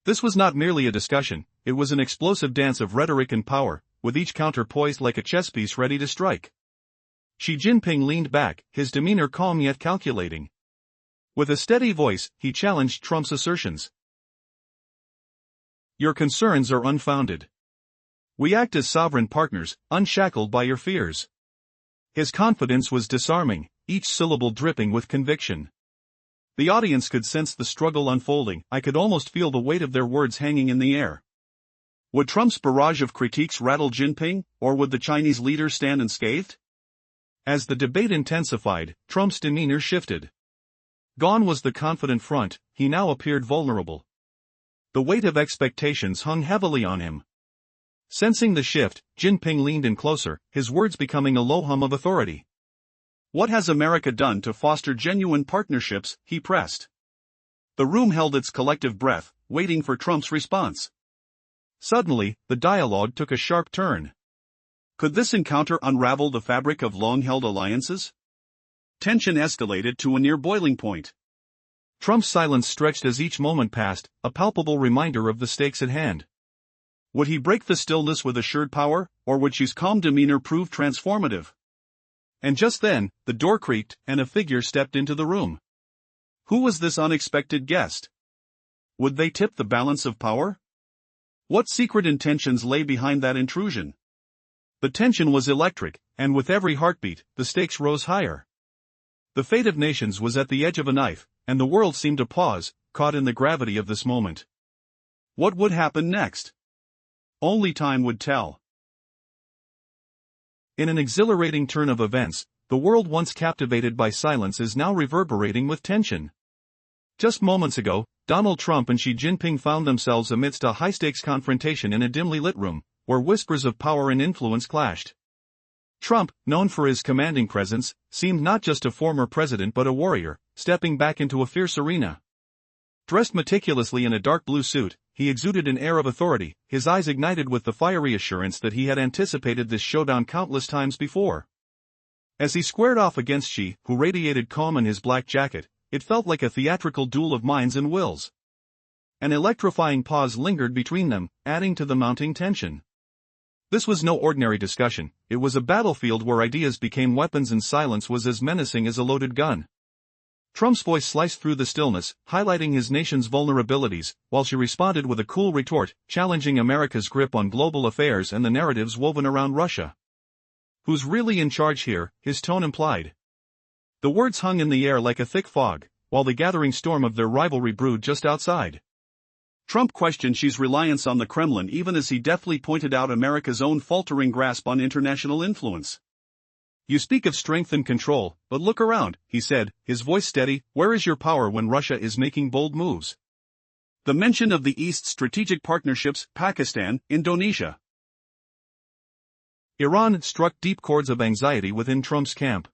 This was not merely a discussion, it was an explosive dance of rhetoric and power, with each counter poised like a chess piece ready to strike. Xi Jinping leaned back, his demeanor calm yet calculating. With a steady voice, he challenged Trump's assertions. "Your concerns are unfounded. We act as sovereign partners, unshackled by your fears." His confidence was disarming, each syllable dripping with conviction. The audience could sense the struggle unfolding. I could almost feel the weight of their words hanging in the air. Would Trump's barrage of critiques rattle Jinping, or would the Chinese leader stand unscathed? As the debate intensified, Trump's demeanor shifted. Gone was the confident front, he now appeared vulnerable. The weight of expectations hung heavily on him. Sensing the shift, Jinping leaned in closer, his words becoming a low hum of authority. "What has America done to foster genuine partnerships?" he pressed. The room held its collective breath, waiting for Trump's response. Suddenly, the dialogue took a sharp turn. Could this encounter unravel the fabric of long-held alliances? Tension escalated to a near boiling point. Trump's silence stretched as each moment passed, a palpable reminder of the stakes at hand. Would he break the stillness with assured power, or would Xi's calm demeanor prove transformative? And just then, the door creaked, and a figure stepped into the room. Who was this unexpected guest? Would they tip the balance of power? What secret intentions lay behind that intrusion? The tension was electric, and with every heartbeat, the stakes rose higher. The fate of nations was at the edge of a knife, and the world seemed to pause, caught in the gravity of this moment. What would happen next? Only time would tell. In an exhilarating turn of events, the world once captivated by silence is now reverberating with tension. Just moments ago, Donald Trump and Xi Jinping found themselves amidst a high-stakes confrontation in a dimly lit room, where whispers of power and influence clashed. Trump, known for his commanding presence, seemed not just a former president but a warrior, stepping back into a fierce arena. Dressed meticulously in a dark blue suit, he exuded an air of authority, his eyes ignited with the fiery assurance that he had anticipated this showdown countless times before. As he squared off against Xi, who radiated calm in his black jacket, it felt like a theatrical duel of minds and wills. An electrifying pause lingered between them, adding to the mounting tension. This was no ordinary discussion, it was a battlefield where ideas became weapons and silence was as menacing as a loaded gun. Trump's voice sliced through the stillness, highlighting his nation's vulnerabilities, while Xi responded with a cool retort, challenging America's grip on global affairs and the narratives woven around Russia. "Who's really in charge here?" his tone implied. The words hung in the air like a thick fog, while the gathering storm of their rivalry brewed just outside. Trump questioned Xi's reliance on the Kremlin even as he deftly pointed out America's own faltering grasp on international influence. "You speak of strength and control, but look around," he said, his voice steady. "Where is your power when Russia is making bold moves?" The mention of the East's strategic partnerships, Pakistan, Indonesia, Iran, struck deep chords of anxiety within Trump's camp.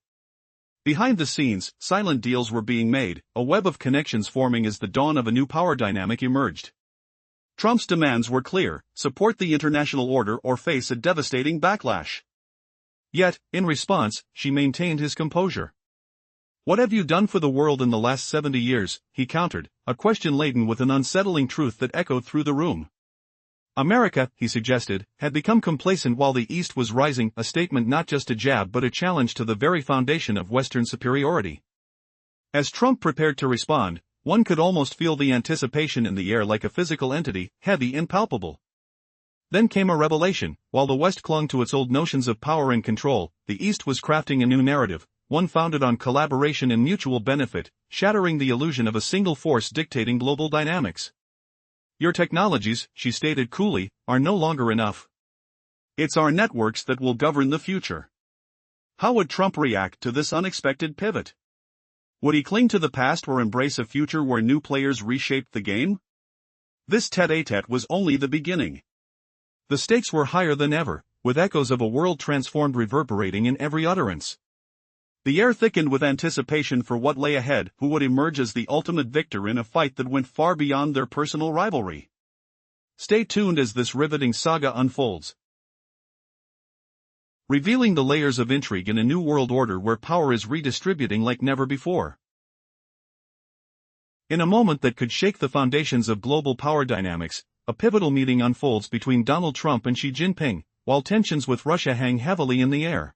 Behind the scenes, silent deals were being made, a web of connections forming as the dawn of a new power dynamic emerged. Trump's demands were clear: support the international order or face a devastating backlash. Yet, in response, Xi maintained his composure. "What have you done for the world in the last 70 years, he countered, a question laden with an unsettling truth that echoed through the room. America, he suggested, had become complacent while the East was rising, a statement not just a jab but a challenge to the very foundation of Western superiority. As Trump prepared to respond, one could almost feel the anticipation in the air, like a physical entity, heavy and palpable. Then came a revelation: while the West clung to its old notions of power and control, the East was crafting a new narrative, one founded on collaboration and mutual benefit, shattering the illusion of a single force dictating global dynamics. "Your technologies," she stated coolly, "are no longer enough. It's our networks that will govern the future." How would Trump react to this unexpected pivot? Would he cling to the past or embrace a future where new players reshaped the game? This tête-à-tête was only the beginning. The stakes were higher than ever, with echoes of a world transformed reverberating in every utterance. The air thickened with anticipation for what lay ahead, who would emerge as the ultimate victor in a fight that went far beyond their personal rivalry. Stay tuned as this riveting saga unfolds, revealing the layers of intrigue in a new world order where power is redistributing like never before. In a moment that could shake the foundations of global power dynamics, a pivotal meeting unfolds between Donald Trump and Xi Jinping, while tensions with Russia hang heavily in the air.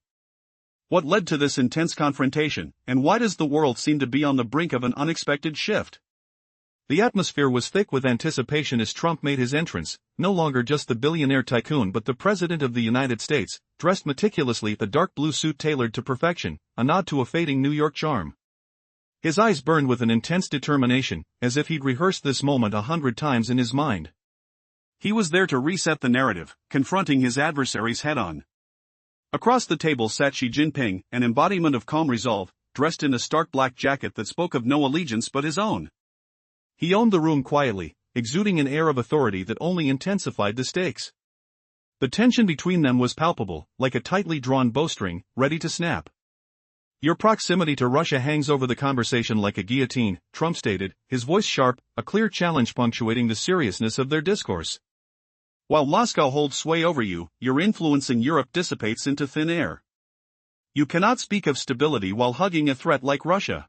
What led to this intense confrontation, and why does the world seem to be on the brink of an unexpected shift? The atmosphere was thick with anticipation as Trump made his entrance, no longer just the billionaire tycoon but the President of the United States, dressed meticulously, the dark blue suit tailored to perfection, a nod to a fading New York charm. His eyes burned with an intense determination, as if he'd rehearsed this moment 100 times in his mind. He was there to reset the narrative, confronting his adversaries head-on. Across the table sat Xi Jinping, an embodiment of calm resolve, dressed in a stark black jacket that spoke of no allegiance but his own. He owned the room quietly, exuding an air of authority that only intensified the stakes. The tension between them was palpable, like a tightly drawn bowstring, ready to snap. "Your proximity to Russia hangs over the conversation like a guillotine," Trump stated, his voice sharp, a clear challenge punctuating the seriousness of their discourse. "While Moscow holds sway over you, your influence in Europe dissipates into thin air. You cannot speak of stability while hugging a threat like Russia."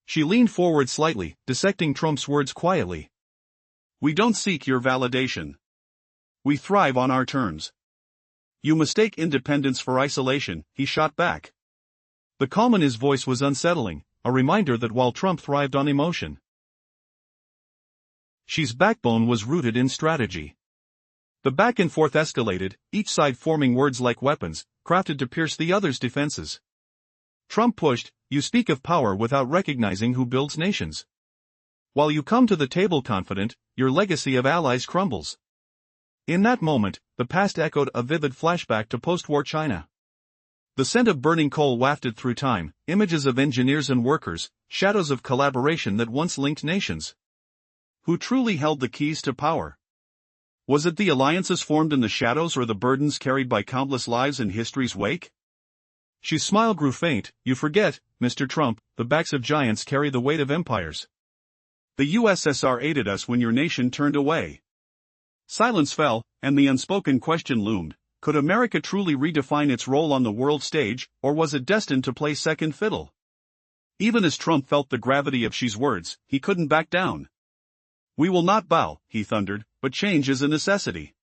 She leaned forward slightly, dissecting Trump's words quietly. "We don't seek your validation. We thrive on our terms." "You mistake independence for isolation," he shot back. The calm in his voice was unsettling, a reminder that while Trump thrived on emotion, Xi's backbone was rooted in strategy. The back and forth escalated, each side forming words like weapons, crafted to pierce the other's defenses. Trump pushed: "You speak of power without recognizing who builds nations. While you come to the table confident, your legacy of allies crumbles." In that moment, the past echoed, a vivid flashback to post-war China. The scent of burning coal wafted through time, images of engineers and workers, shadows of collaboration that once linked nations. Who truly held the keys to power? Was it the alliances formed in the shadows or the burdens carried by countless lives in history's wake? Xi's smile grew faint. "You forget, Mr. Trump, the backs of giants carry the weight of empires. The USSR aided us when your nation turned away." Silence fell, and the unspoken question loomed: could America truly redefine its role on the world stage, or was it destined to play second fiddle? Even as Trump felt the gravity of Xi's words, he couldn't back down. "We will not bow," he thundered, "but change is a necessity.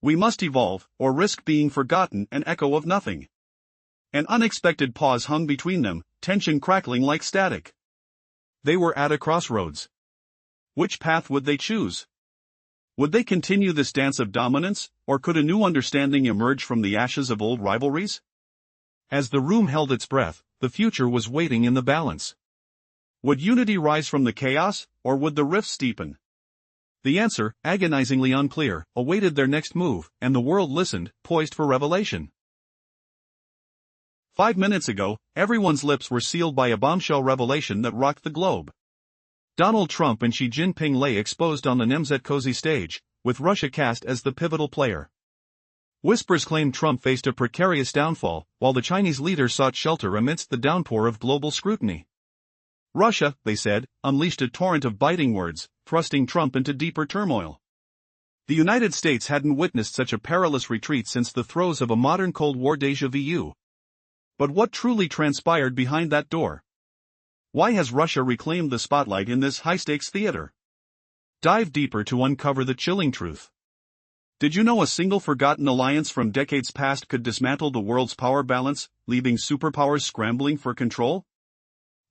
We must evolve, or risk being forgotten, an echo of nothing." An unexpected pause hung between them, tension crackling like static. They were at a crossroads. Which path would they choose? Would they continue this dance of dominance, or could a new understanding emerge from the ashes of old rivalries? As the room held its breath, the future was waiting in the balance. Would unity rise from the chaos, or would the rifts deepen? The answer, agonizingly unclear, awaited their next move, and the world listened, poised for revelation. 5 minutes ago, everyone's lips were sealed by a bombshell revelation that rocked the globe. Donald Trump and Xi Jinping lay exposed on the Nemzet-Cozy stage, with Russia cast as the pivotal player. Whispers claimed Trump faced a precarious downfall, while the Chinese leader sought shelter amidst the downpour of global scrutiny. Russia, they said, unleashed a torrent of biting words, thrusting Trump into deeper turmoil. The United States hadn't witnessed such a perilous retreat since the throes of a modern Cold War déjà vu. But what truly transpired behind that door? Why has Russia reclaimed the spotlight in this high-stakes theater? Dive deeper to uncover the chilling truth. Did you know a single forgotten alliance from decades past could dismantle the world's power balance, leaving superpowers scrambling for control?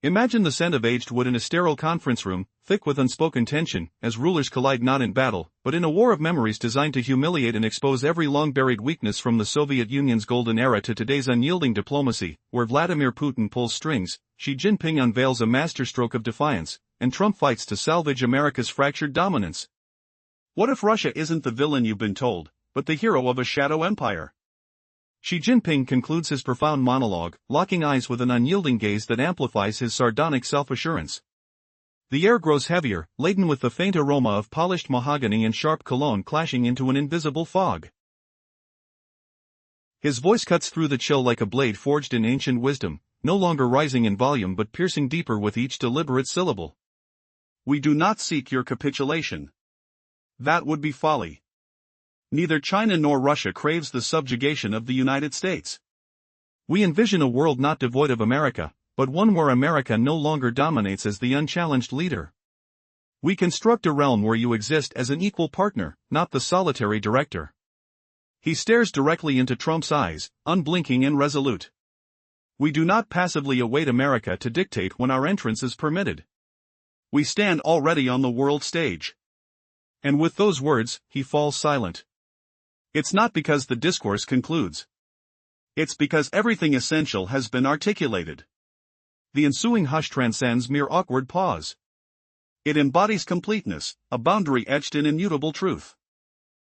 Imagine the scent of aged wood in a sterile conference room, thick with unspoken tension, as rulers collide not in battle, but in a war of memories designed to humiliate and expose every long-buried weakness from the Soviet Union's golden era to today's unyielding diplomacy, where Vladimir Putin pulls strings, Xi Jinping unveils a masterstroke of defiance, and Trump fights to salvage America's fractured dominance. What if Russia isn't the villain you've been told, but the hero of a shadow empire? Xi Jinping concludes his profound monologue, locking eyes with an unyielding gaze that amplifies his sardonic self-assurance. The air grows heavier, laden with the faint aroma of polished mahogany and sharp cologne clashing into an invisible fog. His voice cuts through the chill like a blade forged in ancient wisdom, no longer rising in volume but piercing deeper with each deliberate syllable. We do not seek your capitulation. That would be folly. Neither China nor Russia craves the subjugation of the United States. We envision a world not devoid of America, but one where America no longer dominates as the unchallenged leader. We construct a realm where you exist as an equal partner, not the solitary director. He stares directly into Trump's eyes, unblinking and resolute. We do not passively await America to dictate when our entrance is permitted. We stand already on the world stage. And with those words, he falls silent. It's not because the discourse concludes. It's because everything essential has been articulated. The ensuing hush transcends mere awkward pause. It embodies completeness, a boundary etched in immutable truth.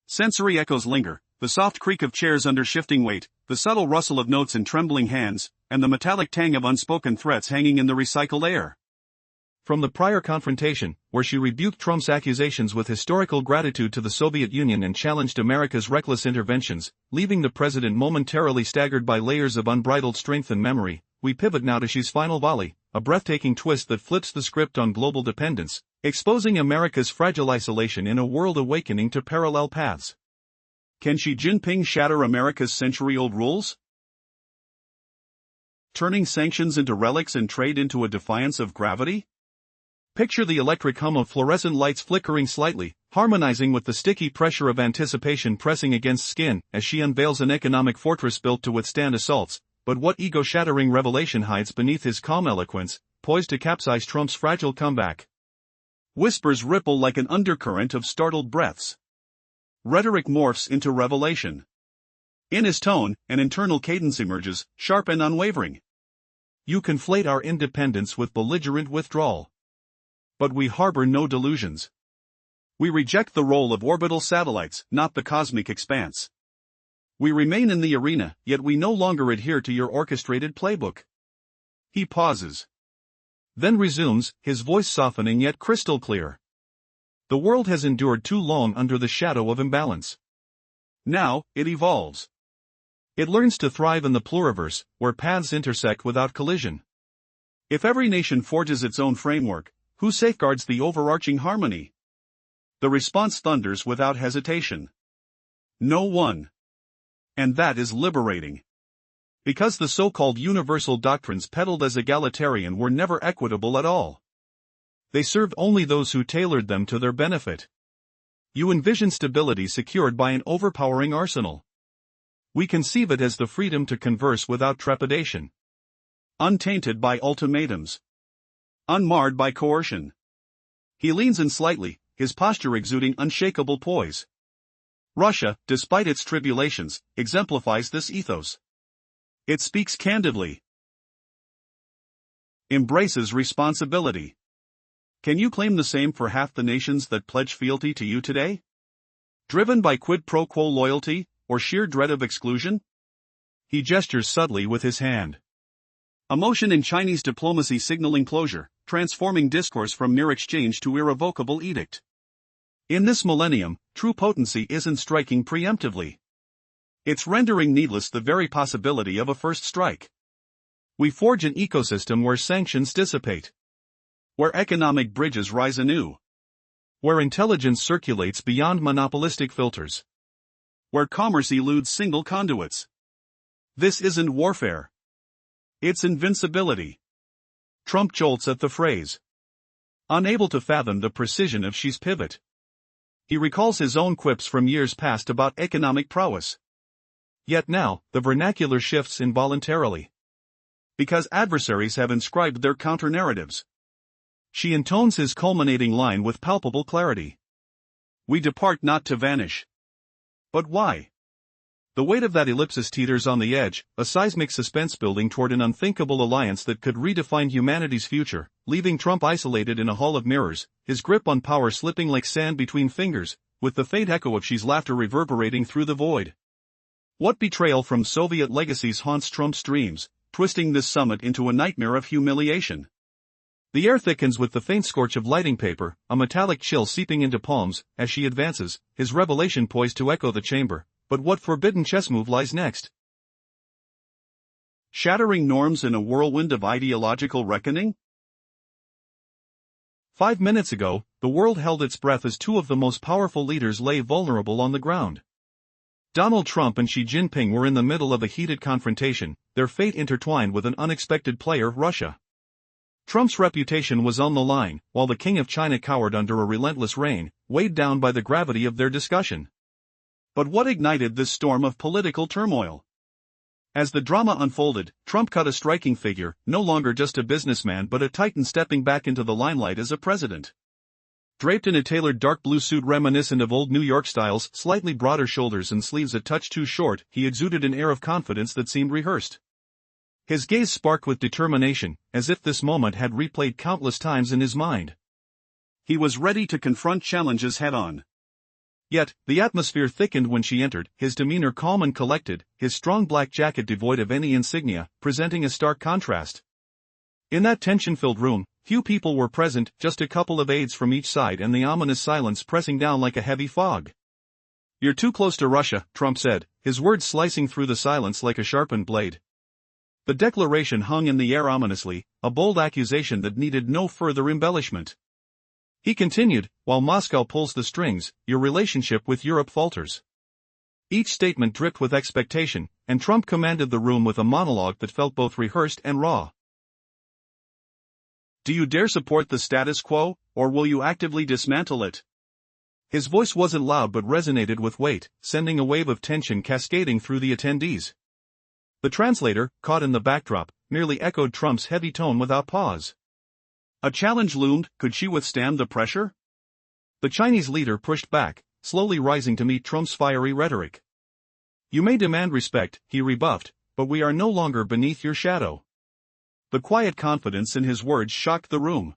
Sensory echoes linger, the soft creak of chairs under shifting weight, the subtle rustle of notes in trembling hands, and the metallic tang of unspoken threats hanging in the recycled air. From the prior confrontation, where she rebuked Trump's accusations with historical gratitude to the Soviet Union and challenged America's reckless interventions, leaving the president momentarily staggered by layers of unbridled strength and memory, we pivot now to Xi's final volley, a breathtaking twist that flips the script on global dependence, exposing America's fragile isolation in a world awakening to parallel paths. Can Xi Jinping shatter America's century-old rules? Turning sanctions into relics and trade into a defiance of gravity? Picture the electric hum of fluorescent lights flickering slightly, harmonizing with the sticky pressure of anticipation pressing against skin as she unveils an economic fortress built to withstand assaults. But what ego-shattering revelation hides beneath his calm eloquence, poised to capsize Trump's fragile comeback? Whispers ripple like an undercurrent of startled breaths. Rhetoric morphs into revelation. In his tone, an internal cadence emerges, sharp and unwavering. You conflate our independence with belligerent withdrawal. But we harbor no delusions. We reject the role of orbital satellites, not the cosmic expanse. We remain in the arena, yet we no longer adhere to your orchestrated playbook. He pauses. Then resumes, his voice softening yet crystal clear. The world has endured too long under the shadow of imbalance. Now, it evolves. It learns to thrive in the pluriverse, where paths intersect without collision. If every nation forges its own framework, who safeguards the overarching harmony? The response thunders without hesitation. No one. And that is liberating. Because the so-called universal doctrines peddled as egalitarian were never equitable at all. They served only those who tailored them to their benefit. You envision stability secured by an overpowering arsenal. We conceive it as the freedom to converse without trepidation. Untainted by ultimatums. Unmarred by coercion. He leans in slightly, his posture exuding unshakable poise. Russia, despite its tribulations, exemplifies this ethos. It speaks candidly. embraces responsibility. Can you claim the same for half the nations that pledge fealty to you today? Driven by quid pro quo loyalty, or sheer dread of exclusion? He gestures subtly with his hand. A motion in Chinese diplomacy signaling closure, transforming discourse from mere exchange to irrevocable edict. In this millennium, true potency isn't striking preemptively. It's rendering needless the very possibility of a first strike. We forge an ecosystem where sanctions dissipate, where economic bridges rise anew, where intelligence circulates beyond monopolistic filters, where commerce eludes single conduits. This isn't warfare. It's invincibility. Trump jolts at the phrase, unable to fathom the precision of Xi's pivot. He recalls his own quips from years past about economic prowess. Yet now, the vernacular shifts involuntarily. Because adversaries have inscribed their counter-narratives. Xi intones his culminating line with palpable clarity. We depart not to vanish. But why? The weight of that ellipsis teeters on the edge, a seismic suspense building toward an unthinkable alliance that could redefine humanity's future, leaving Trump isolated in a hall of mirrors, his grip on power slipping like sand between fingers, with the faint echo of Xi's laughter reverberating through the void. What betrayal from Soviet legacies haunts Trump's dreams, twisting this summit into a nightmare of humiliation? The air thickens with the faint scorch of lighting paper, a metallic chill seeping into palms, as Xi advances, his revelation poised to echo the chamber. But what forbidden chess move lies next? Shattering norms in a whirlwind of ideological reckoning? 5 minutes ago, the world held its breath as two of the most powerful leaders lay vulnerable on the ground. Donald Trump and Xi Jinping were in the middle of a heated confrontation, their fate intertwined with an unexpected player, Russia. Trump's reputation was on the line, while the King of China cowered under a relentless rain, weighed down by the gravity of their discussion. But what ignited this storm of political turmoil? As the drama unfolded, Trump cut a striking figure, no longer just a businessman but a titan stepping back into the limelight as a president. Draped in a tailored dark blue suit reminiscent of old New York styles, slightly broader shoulders and sleeves a touch too short, he exuded an air of confidence that seemed rehearsed. His gaze sparked with determination, as if this moment had replayed countless times in his mind. He was ready to confront challenges head-on. Yet, the atmosphere thickened when she entered, his demeanor calm and collected, his strong black jacket devoid of any insignia, presenting a stark contrast. In that tension-filled room, few people were present, just a couple of aides from each side and the ominous silence pressing down like a heavy fog. You're too close to Russia, Trump said, his words slicing through the silence like a sharpened blade. The declaration hung in the air ominously, a bold accusation that needed no further embellishment. He continued, while Moscow pulls the strings, your relationship with Europe falters. Each statement dripped with expectation, and Trump commanded the room with a monologue that felt both rehearsed and raw. Do you dare support the status quo, or will you actively dismantle it? His voice wasn't loud but resonated with weight, sending a wave of tension cascading through the attendees. The translator, caught in the backdrop, merely echoed Trump's heavy tone without pause. A challenge loomed. Could she withstand the pressure? The Chinese leader pushed back, slowly rising to meet Trump's fiery rhetoric. You may demand respect, he rebuffed, but we are no longer beneath your shadow. The quiet confidence in his words shocked the room.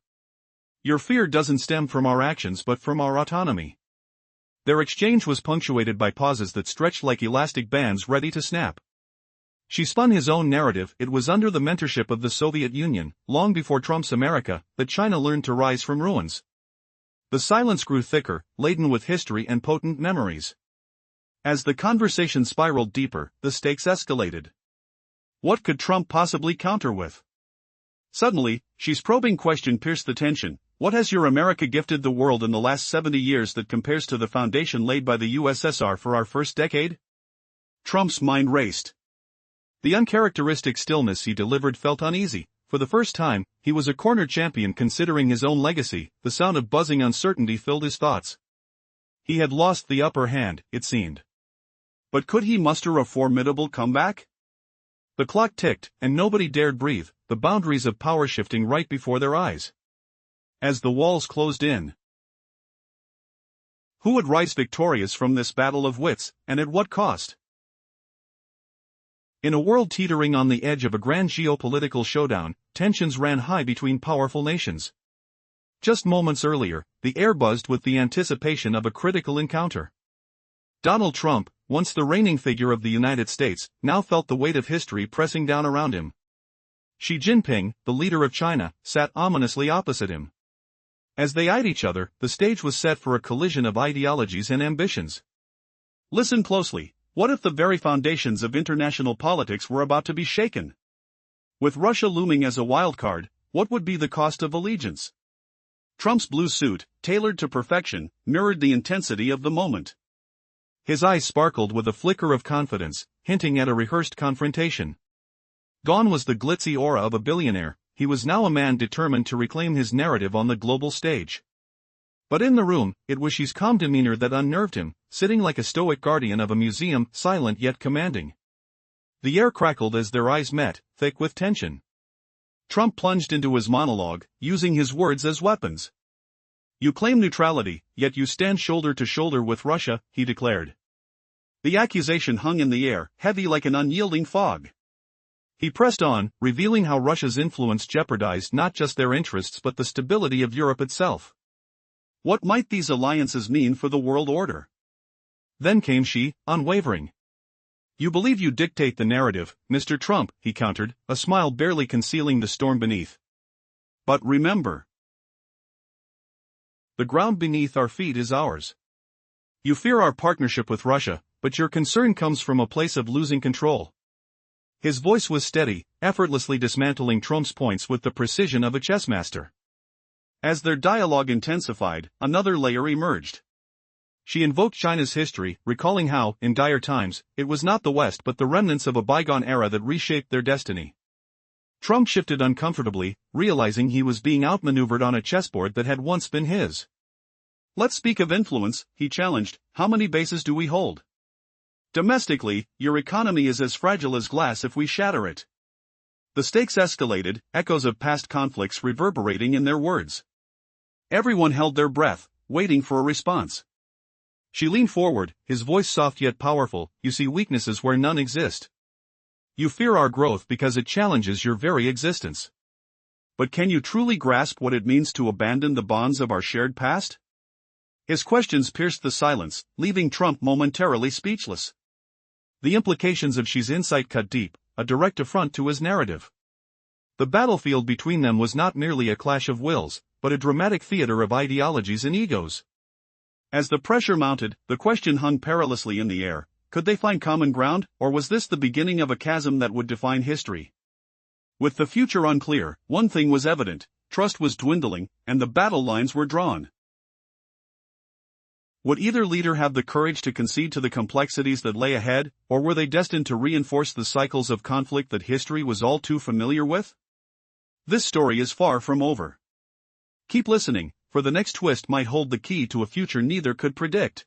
Your fear doesn't stem from our actions but from our autonomy. Their exchange was punctuated by pauses that stretched like elastic bands ready to snap. She spun his own narrative. It was under the mentorship of the Soviet Union, long before Trump's America, that China learned to rise from ruins. The silence grew thicker, laden with history and potent memories. As the conversation spiraled deeper, the stakes escalated. What could Trump possibly counter with? Suddenly, Xi's probing question pierced the tension. What has your America gifted the world in the last 70 years that compares to the foundation laid by the USSR for our first decade? Trump's mind raced. The uncharacteristic stillness he delivered felt uneasy. For the first time, he was a corner champion considering his own legacy. The sound of buzzing uncertainty filled his thoughts. He had lost the upper hand, it seemed. But could he muster a formidable comeback? The clock ticked, and nobody dared breathe, the boundaries of power shifting right before their eyes. As the walls closed in, who would rise victorious from this battle of wits, and at what cost? In a world teetering on the edge of a grand geopolitical showdown, tensions ran high between powerful nations. Just moments earlier, the air buzzed with the anticipation of a critical encounter. Donald Trump, once the reigning figure of the United States, now felt the weight of history pressing down around him. Xi Jinping, the leader of China, sat ominously opposite him. As they eyed each other, the stage was set for a collision of ideologies and ambitions. Listen closely. What if the very foundations of international politics were about to be shaken? With Russia looming as a wild card, what would be the cost of allegiance? Trump's blue suit, tailored to perfection, mirrored the intensity of the moment. His eyes sparkled with a flicker of confidence, hinting at a rehearsed confrontation. Gone was the glitzy aura of a billionaire, he was now a man determined to reclaim his narrative on the global stage. But in the room, it was Xi's calm demeanor that unnerved him, sitting like a stoic guardian of a museum, silent yet commanding. The air crackled as their eyes met, thick with tension. Trump plunged into his monologue, using his words as weapons. "You claim neutrality, yet you stand shoulder to shoulder with Russia," he declared. The accusation hung in the air, heavy like an unyielding fog. He pressed on, revealing how Russia's influence jeopardized not just their interests but the stability of Europe itself. What might these alliances mean for the world order? Then came Xi, unwavering. "You believe you dictate the narrative, Mr. Trump," he countered, a smile barely concealing the storm beneath. "But remember, the ground beneath our feet is ours. You fear our partnership with Russia, but your concern comes from a place of losing control." His voice was steady, effortlessly dismantling Trump's points with the precision of a chess master. As their dialogue intensified, another layer emerged. She invoked China's history, recalling how, in dire times, it was not the West but the remnants of a bygone era that reshaped their destiny. Trump shifted uncomfortably, realizing he was being outmaneuvered on a chessboard that had once been his. "Let's speak of influence," he challenged. "How many bases do we hold? Domestically, your economy is as fragile as glass if we shatter it." The stakes escalated, echoes of past conflicts reverberating in their words. Everyone held their breath, waiting for a response. She leaned forward, his voice soft yet powerful. "You see weaknesses where none exist. You fear our growth because it challenges your very existence. But can you truly grasp what it means to abandon the bonds of our shared past?" His questions pierced the silence, leaving Trump momentarily speechless. The implications of Xi's insight cut deep, a direct affront to his narrative. The battlefield between them was not merely a clash of wills, but a dramatic theater of ideologies and egos. As the pressure mounted, the question hung perilously in the air: could they find common ground, or was this the beginning of a chasm that would define history? With the future unclear, one thing was evident: trust was dwindling, and the battle lines were drawn. Would either leader have the courage to concede to the complexities that lay ahead, or were they destined to reinforce the cycles of conflict that history was all too familiar with? This story is far from over. Keep listening, for the next twist might hold the key to a future neither could predict.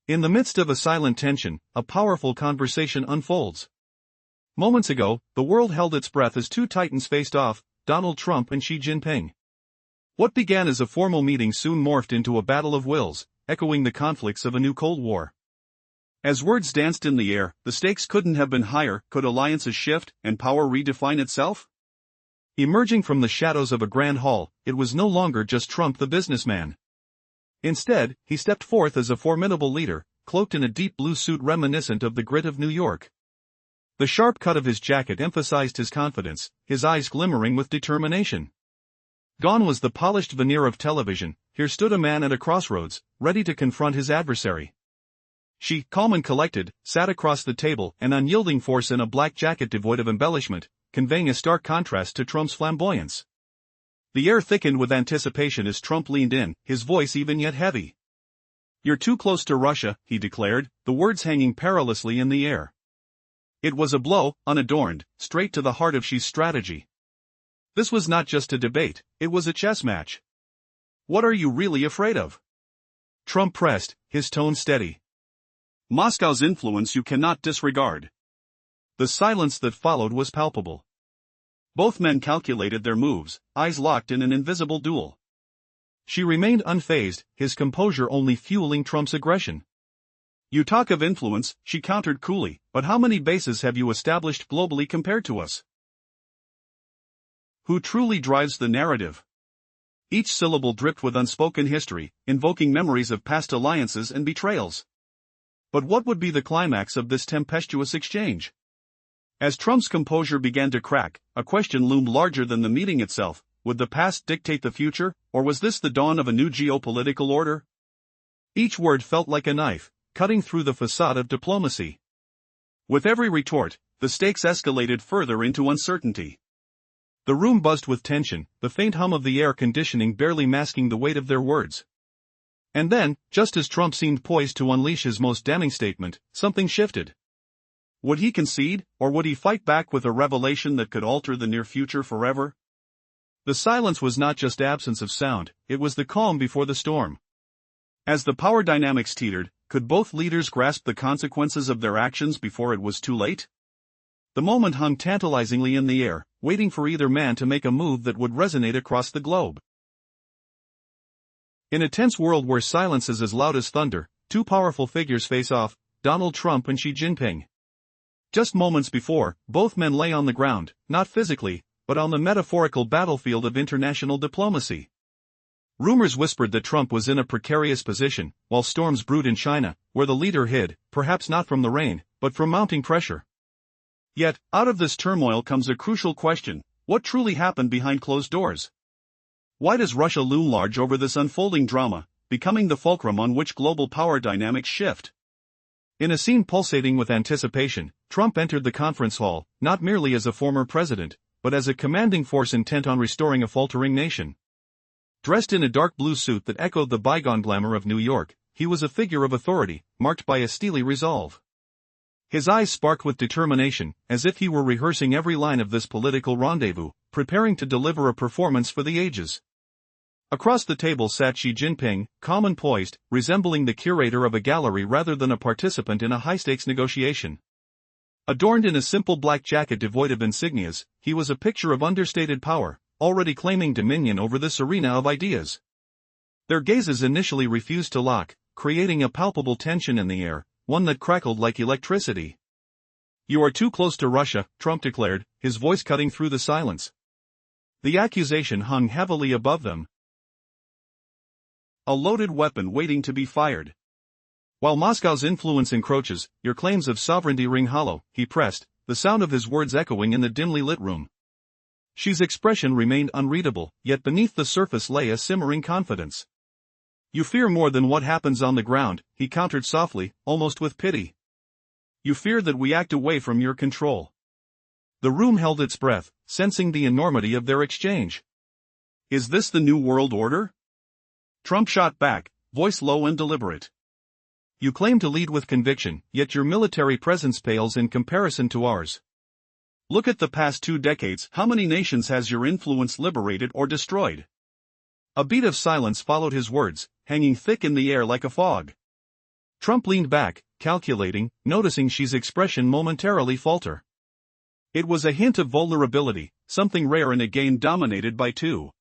In the midst of a silent tension, a powerful conversation unfolds. Moments ago, the world held its breath as two titans faced off, Donald Trump and Xi Jinping. What began as a formal meeting soon morphed into a battle of wills, echoing the conflicts of a new Cold War. As words danced in the air, the stakes couldn't have been higher. Could alliances shift, and power redefine itself? Emerging from the shadows of a grand hall, it was no longer just Trump the businessman. Instead, he stepped forth as a formidable leader, cloaked in a deep blue suit reminiscent of the grit of New York. The sharp cut of his jacket emphasized his confidence, his eyes glimmering with determination. Gone was the polished veneer of television. Here stood a man at a crossroads, ready to confront his adversary. She, calm and collected, sat across the table, an unyielding force in a black jacket devoid of embellishment, conveying a stark contrast to Trump's flamboyance. The air thickened with anticipation as Trump leaned in, his voice even yet heavy. "You're too close to Russia," he declared, the words hanging perilously in the air. It was a blow, unadorned, straight to the heart of Xi's strategy. This was not just a debate, it was a chess match. "What are you really afraid of?" Trump pressed, his tone steady. "Moscow's influence you cannot disregard." The silence that followed was palpable. Both men calculated their moves, eyes locked in an invisible duel. She remained unfazed, his composure only fueling Trump's aggression. You talk of influence, she countered coolly, but how many bases have you established globally compared to us? Who truly drives the narrative? Each syllable dripped with unspoken history, invoking memories of past alliances and betrayals. But what would be the climax of this tempestuous exchange? As Trump's composure began to crack, a question loomed larger than the meeting itself. Would the past dictate the future, or was this the dawn of a new geopolitical order? Each word felt like a knife, cutting through the facade of diplomacy. With every retort, the stakes escalated further into uncertainty. The room buzzed with tension, the faint hum of the air conditioning barely masking the weight of their words. And then, just as Trump seemed poised to unleash his most damning statement, something shifted. Would he concede, or would he fight back with a revelation that could alter the near future forever? The silence was not just absence of sound, it was the calm before the storm. As the power dynamics teetered, could both leaders grasp the consequences of their actions before it was too late? The moment hung tantalizingly in the air, waiting for either man to make a move that would resonate across the globe. In a tense world where silence is as loud as thunder, two powerful figures face off, Donald Trump and Xi Jinping. Just moments before, both men lay on the ground, not physically, but on the metaphorical battlefield of international diplomacy. Rumors whispered that Trump was in a precarious position, while storms brewed in China, where the leader hid, perhaps not from the rain, but from mounting pressure. Yet, out of this turmoil comes a crucial question: what truly happened behind closed doors? Why does Russia loom large over this unfolding drama, becoming the fulcrum on which global power dynamics shift? In a scene pulsating with anticipation, Trump entered the conference hall, not merely as a former president, but as a commanding force intent on restoring a faltering nation. Dressed in a dark blue suit that echoed the bygone glamour of New York, he was a figure of authority, marked by a steely resolve. His eyes sparkled with determination, as if he were rehearsing every line of this political rendezvous, preparing to deliver a performance for the ages. Across the table sat Xi Jinping, calm and poised, resembling the curator of a gallery rather than a participant in a high-stakes negotiation. Adorned in a simple black jacket devoid of insignias, he was a picture of understated power, already claiming dominion over this arena of ideas. Their gazes initially refused to lock, creating a palpable tension in the air, one that crackled like electricity. "You are too close to Russia," Trump declared, his voice cutting through the silence. The accusation hung heavily above them. A loaded weapon waiting to be fired. "While Moscow's influence encroaches, your claims of sovereignty ring hollow," he pressed, the sound of his words echoing in the dimly lit room. Xi's expression remained unreadable, yet beneath the surface lay a simmering confidence. "You fear more than what happens on the ground," he countered softly, almost with pity. "You fear that we act away from your control." The room held its breath, sensing the enormity of their exchange. "Is this the new world order?" Trump shot back, voice low and deliberate. "You claim to lead with conviction, yet your military presence pales in comparison to ours. Look at the past 2 decades. How many nations has your influence liberated or destroyed?" A beat of silence followed his words, hanging thick in the air like a fog. Trump leaned back, calculating, noticing Xi's expression momentarily falter. It was a hint of vulnerability, something rare in a game dominated by two.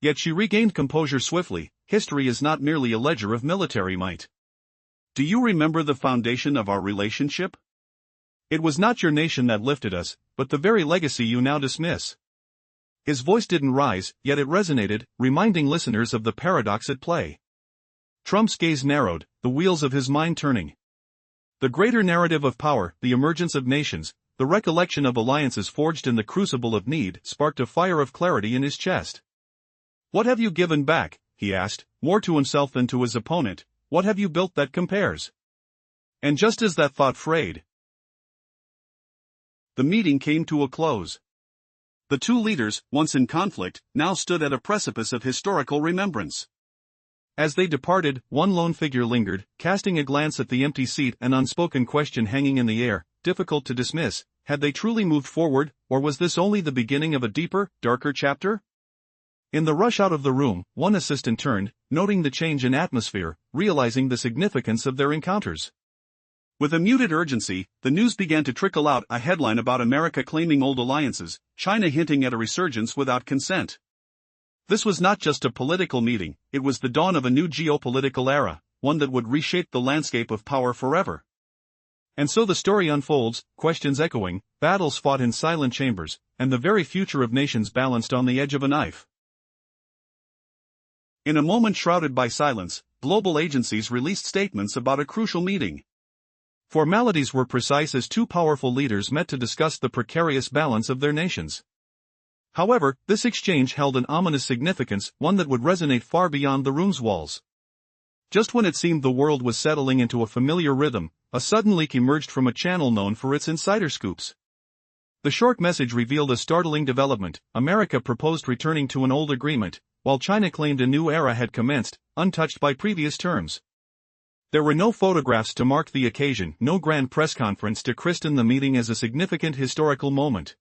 Yet she regained composure swiftly. "History is not merely a ledger of military might. Do you remember the foundation of our relationship? It was not your nation that lifted us, but the very legacy you now dismiss." His voice didn't rise, yet it resonated, reminding listeners of the paradox at play. Trump's gaze narrowed, the wheels of his mind turning. The greater narrative of power, the emergence of nations, the recollection of alliances forged in the crucible of need, sparked a fire of clarity in his chest. "What have you given back?" he asked, more to himself than to his opponent. "What have you built that compares?" And just as that thought frayed, the meeting came to a close. The two leaders, once in conflict, now stood at a precipice of historical remembrance. As they departed, one lone figure lingered, casting a glance at the empty seat, an unspoken question hanging in the air, difficult to dismiss. Had they truly moved forward, or was this only the beginning of a deeper, darker chapter? In the rush out of the room, one assistant turned, noting the change in atmosphere, realizing the significance of their encounters. With a muted urgency, the news began to trickle out, a headline about America claiming old alliances, China hinting at a resurgence without consent. This was not just a political meeting, it was the dawn of a new geopolitical era, one that would reshape the landscape of power forever. And so the story unfolds, questions echoing, battles fought in silent chambers, and the very future of nations balanced on the edge of a knife. In a moment shrouded by silence, global agencies released statements about a crucial meeting. Formalities were precise as two powerful leaders met to discuss the precarious balance of their nations. However, this exchange held an ominous significance, one that would resonate far beyond the room's walls. Just when it seemed the world was settling into a familiar rhythm, a sudden leak emerged from a channel known for its insider scoops. The short message revealed a startling development. America proposed returning to an old agreement, while China claimed a new era had commenced, untouched by previous terms. There were no photographs to mark the occasion, no grand press conference to christen the meeting as a significant historical moment.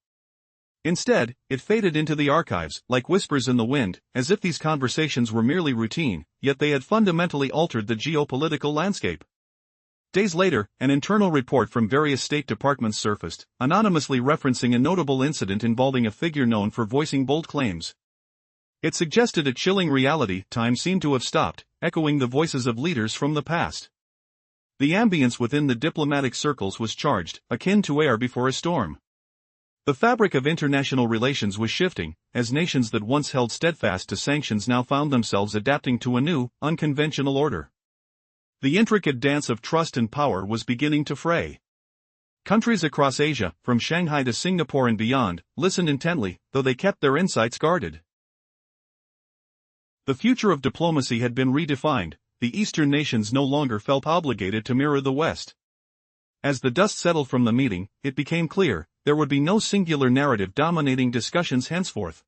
Instead, it faded into the archives, like whispers in the wind, as if these conversations were merely routine, yet they had fundamentally altered the geopolitical landscape. Days later, an internal report from various state departments surfaced, anonymously referencing a notable incident involving a figure known for voicing bold claims. It suggested a chilling reality. Time seemed to have stopped, echoing the voices of leaders from the past. The ambience within the diplomatic circles was charged, akin to air before a storm. The fabric of international relations was shifting, as nations that once held steadfast to sanctions now found themselves adapting to a new, unconventional order. The intricate dance of trust and power was beginning to fray. Countries across Asia, from Shanghai to Singapore and beyond, listened intently, though they kept their insights guarded. The future of diplomacy had been redefined. The Eastern nations no longer felt obligated to mirror the West. As the dust settled from the meeting, it became clear, there would be no singular narrative dominating discussions henceforth.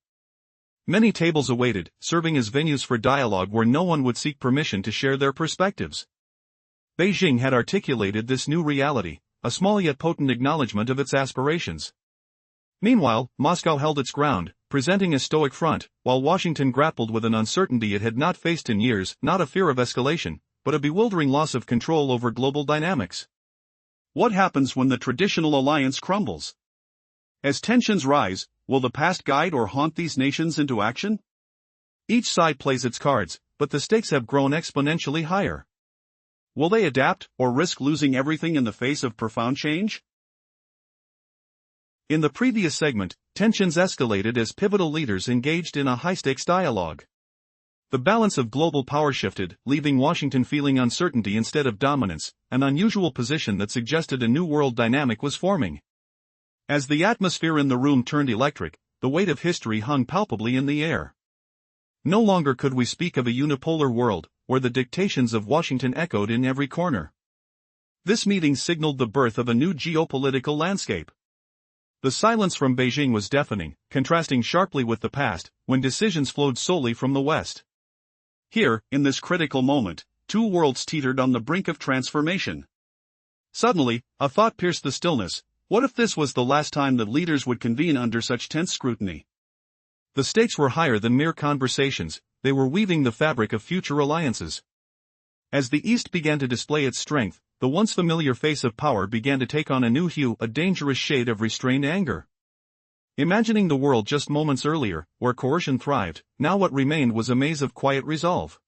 Many tables awaited, serving as venues for dialogue where no one would seek permission to share their perspectives. Beijing had articulated this new reality, a small yet potent acknowledgement of its aspirations. Meanwhile, Moscow held its ground, presenting a stoic front, while Washington grappled with an uncertainty it had not faced in years, not a fear of escalation, but a bewildering loss of control over global dynamics. What happens when the traditional alliance crumbles? As tensions rise, will the past guide or haunt these nations into action? Each side plays its cards, but the stakes have grown exponentially higher. Will they adapt, or risk losing everything in the face of profound change? In the previous segment, tensions escalated as pivotal leaders engaged in a high-stakes dialogue. The balance of global power shifted, leaving Washington feeling uncertainty instead of dominance, an unusual position that suggested a new world dynamic was forming. As the atmosphere in the room turned electric, the weight of history hung palpably in the air. No longer could we speak of a unipolar world, where the dictations of Washington echoed in every corner. This meeting signaled the birth of a new geopolitical landscape. The silence from Beijing was deafening, contrasting sharply with the past, when decisions flowed solely from the West. Here, in this critical moment, two worlds teetered on the brink of transformation. Suddenly, a thought pierced the stillness. What if this was the last time that leaders would convene under such tense scrutiny? The stakes were higher than mere conversations, they were weaving the fabric of future alliances. As the East began to display its strength, the once familiar face of power began to take on a new hue, a dangerous shade of restrained anger. Imagining the world just moments earlier, where coercion thrived, now what remained was a maze of quiet resolve.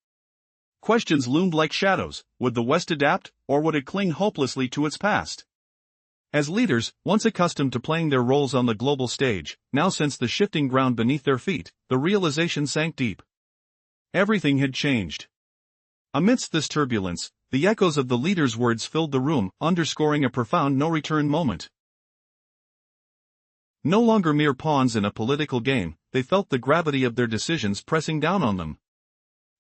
Questions loomed like shadows. Would the West adapt, or would it cling hopelessly to its past? As leaders, once accustomed to playing their roles on the global stage, now sensed the shifting ground beneath their feet, the realization sank deep. Everything had changed. Amidst this turbulence, the echoes of the leaders' words filled the room, underscoring a profound no-return moment. No longer mere pawns in a political game, they felt the gravity of their decisions pressing down on them.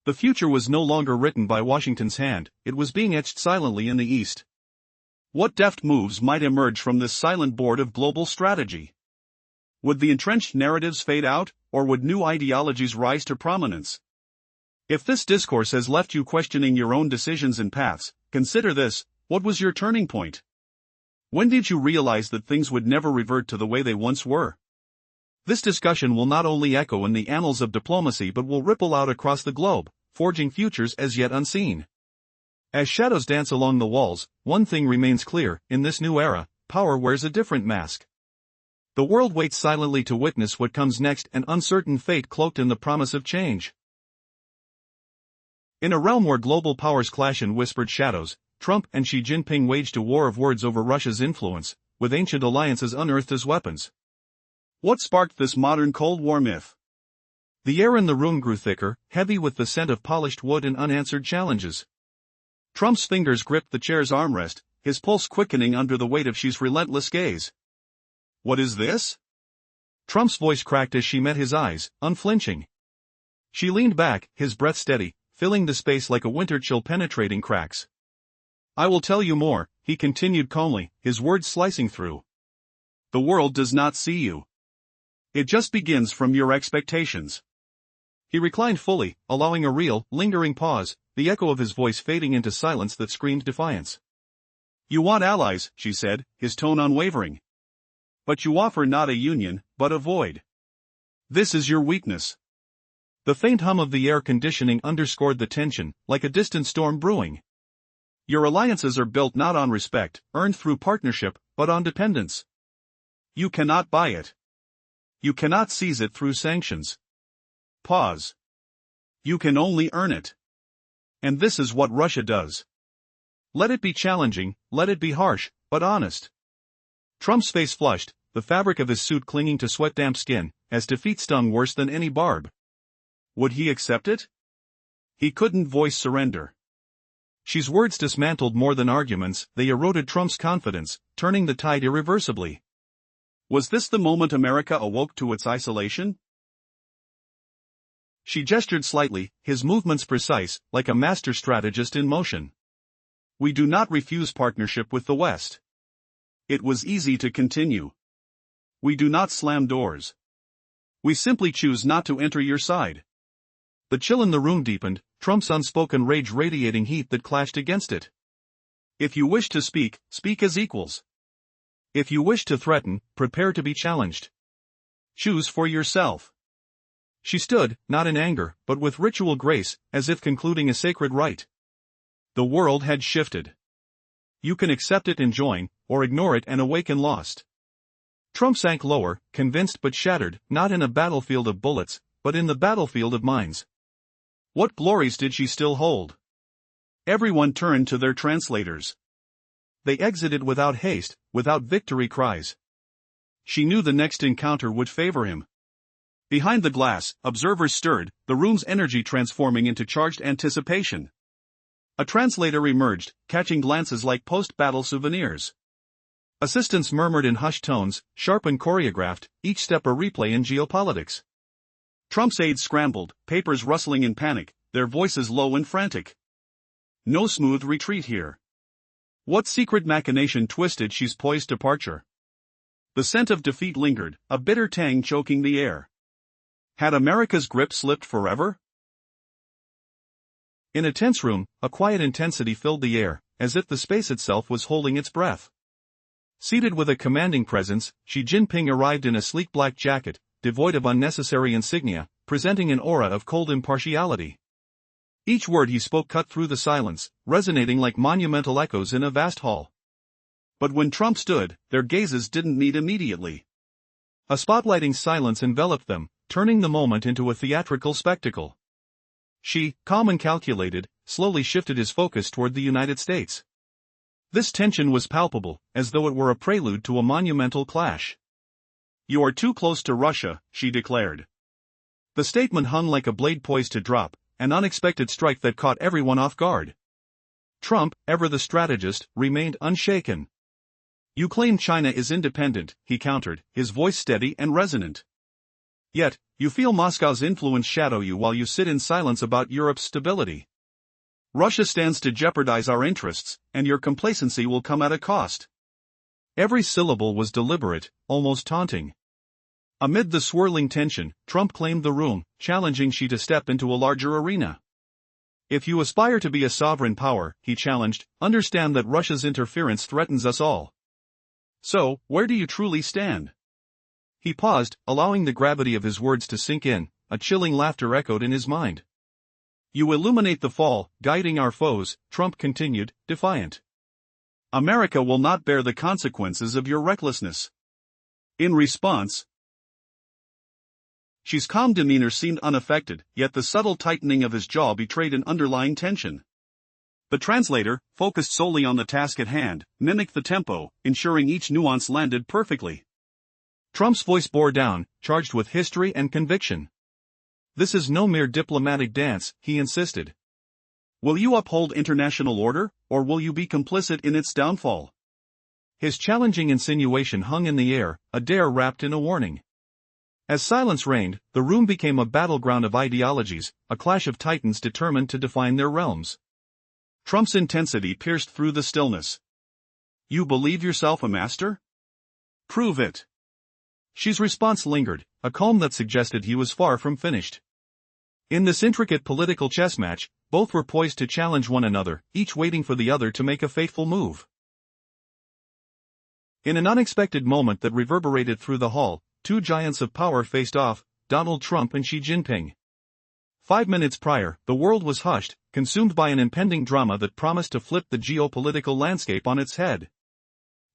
The future was no longer written by Washington's hand, it was being etched silently in the East. What deft moves might emerge from this silent board of global strategy? Would the entrenched narratives fade out, or would new ideologies rise to prominence? If this discourse has left you questioning your own decisions and paths, consider this: what was your turning point? When did you realize that things would never revert to the way they once were? This discussion will not only echo in the annals of diplomacy but will ripple out across the globe, forging futures as yet unseen. As shadows dance along the walls, one thing remains clear: in this new era, power wears a different mask. The world waits silently to witness what comes next, an uncertain fate cloaked in the promise of change. In a realm where global powers clash in whispered shadows, Trump and Xi Jinping waged a war of words over Russia's influence, with ancient alliances unearthed as weapons. What sparked this modern Cold War myth? The air in the room grew thicker, heavy with the scent of polished wood and unanswered challenges. Trump's fingers gripped the chair's armrest, his pulse quickening under the weight of Xi's relentless gaze. What is this? Trump's voice cracked as she met his eyes, unflinching. She leaned back, his breath steady, filling the space like a winter chill penetrating cracks. I will tell you more, he continued calmly, his words slicing through. The world does not see you. It just begins from your expectations. He reclined fully, allowing a real, lingering pause, the echo of his voice fading into silence that screamed defiance. You want allies, she said, his tone unwavering. But you offer not a union, but a void. This is your weakness. The faint hum of the air conditioning underscored the tension, like a distant storm brewing. Your alliances are built not on respect, earned through partnership, but on dependence. You cannot buy it. You cannot seize it through sanctions. Pause. You can only earn it. And this is what Russia does. Let it be challenging, let it be harsh, but honest. Trump's face flushed, the fabric of his suit clinging to sweat-damp skin, as defeat stung worse than any barb. Would he accept it? He couldn't voice surrender. Xi's words dismantled more than arguments, they eroded Trump's confidence, turning the tide irreversibly. Was this the moment America awoke to its isolation? She gestured slightly, his movements precise, like a master strategist in motion. We do not refuse partnership with the West. It was easy to continue. We do not slam doors. We simply choose not to enter your side. The chill in the room deepened, Trump's unspoken rage radiating heat that clashed against it. If you wish to speak, speak as equals. If you wish to threaten, prepare to be challenged. Choose for yourself. She stood, not in anger, but with ritual grace, as if concluding a sacred rite. The world had shifted. You can accept it and join, or ignore it and awaken lost. Trump sank lower, convinced but shattered, not in a battlefield of bullets, but in the battlefield of minds. What glories did she still hold? Everyone turned to their translators. They exited without haste, without victory cries. She knew the next encounter would favor him. Behind the glass, observers stirred, the room's energy transforming into charged anticipation. A translator emerged, catching glances like post-battle souvenirs. Assistants murmured in hushed tones, sharp and choreographed, each step a replay in geopolitics. Trump's aides scrambled, papers rustling in panic, their voices low and frantic. No smooth retreat here. What secret machination twisted Xi's poised departure? The scent of defeat lingered, a bitter tang choking the air. Had America's grip slipped forever? In a tense room, a quiet intensity filled the air, as if the space itself was holding its breath. Seated with a commanding presence, Xi Jinping arrived in a sleek black jacket, devoid of unnecessary insignia, presenting an aura of cold impartiality. Each word he spoke cut through the silence, resonating like monumental echoes in a vast hall. But when Trump stood, their gazes didn't meet immediately. A spotlighting silence enveloped them, turning the moment into a theatrical spectacle. Xi, calm and calculated, slowly shifted his focus toward the United States. This tension was palpable, as though it were a prelude to a monumental clash. You are too close to Russia, Xi declared. The statement hung like a blade poised to drop, an unexpected strike that caught everyone off guard. Trump, ever the strategist, remained unshaken. You claim China is independent, he countered, his voice steady and resonant. Yet, you feel Moscow's influence shadow you while you sit in silence about Europe's stability. Russia stands to jeopardize our interests, and your complacency will come at a cost. Every syllable was deliberate, almost taunting. Amid the swirling tension, Trump claimed the room, challenging Xi to step into a larger arena. If you aspire to be a sovereign power, he challenged, understand that Russia's interference threatens us all. So, where do you truly stand? He paused, allowing the gravity of his words to sink in, a chilling laughter echoed in his mind. You illuminate the fall, guiding our foes, Trump continued, defiant. America will not bear the consequences of your recklessness. In response, X's calm demeanor seemed unaffected, yet the subtle tightening of his jaw betrayed an underlying tension. The translator, focused solely on the task at hand, mimicked the tempo, ensuring each nuance landed perfectly. Trump's voice bore down, charged with history and conviction. "This is no mere diplomatic dance," he insisted. "Will you uphold international order, or will you be complicit in its downfall?" His challenging insinuation hung in the air, a dare wrapped in a warning. As silence reigned, the room became a battleground of ideologies, a clash of titans determined to define their realms. Trump's intensity pierced through the stillness. "You believe yourself a master? Prove it." X's response lingered, a calm that suggested he was far from finished. In this intricate political chess match, both were poised to challenge one another, each waiting for the other to make a fateful move. In an unexpected moment that reverberated through the hall, two giants of power faced off, Donald Trump and Xi Jinping. 5 minutes prior, the world was hushed, consumed by an impending drama that promised to flip the geopolitical landscape on its head.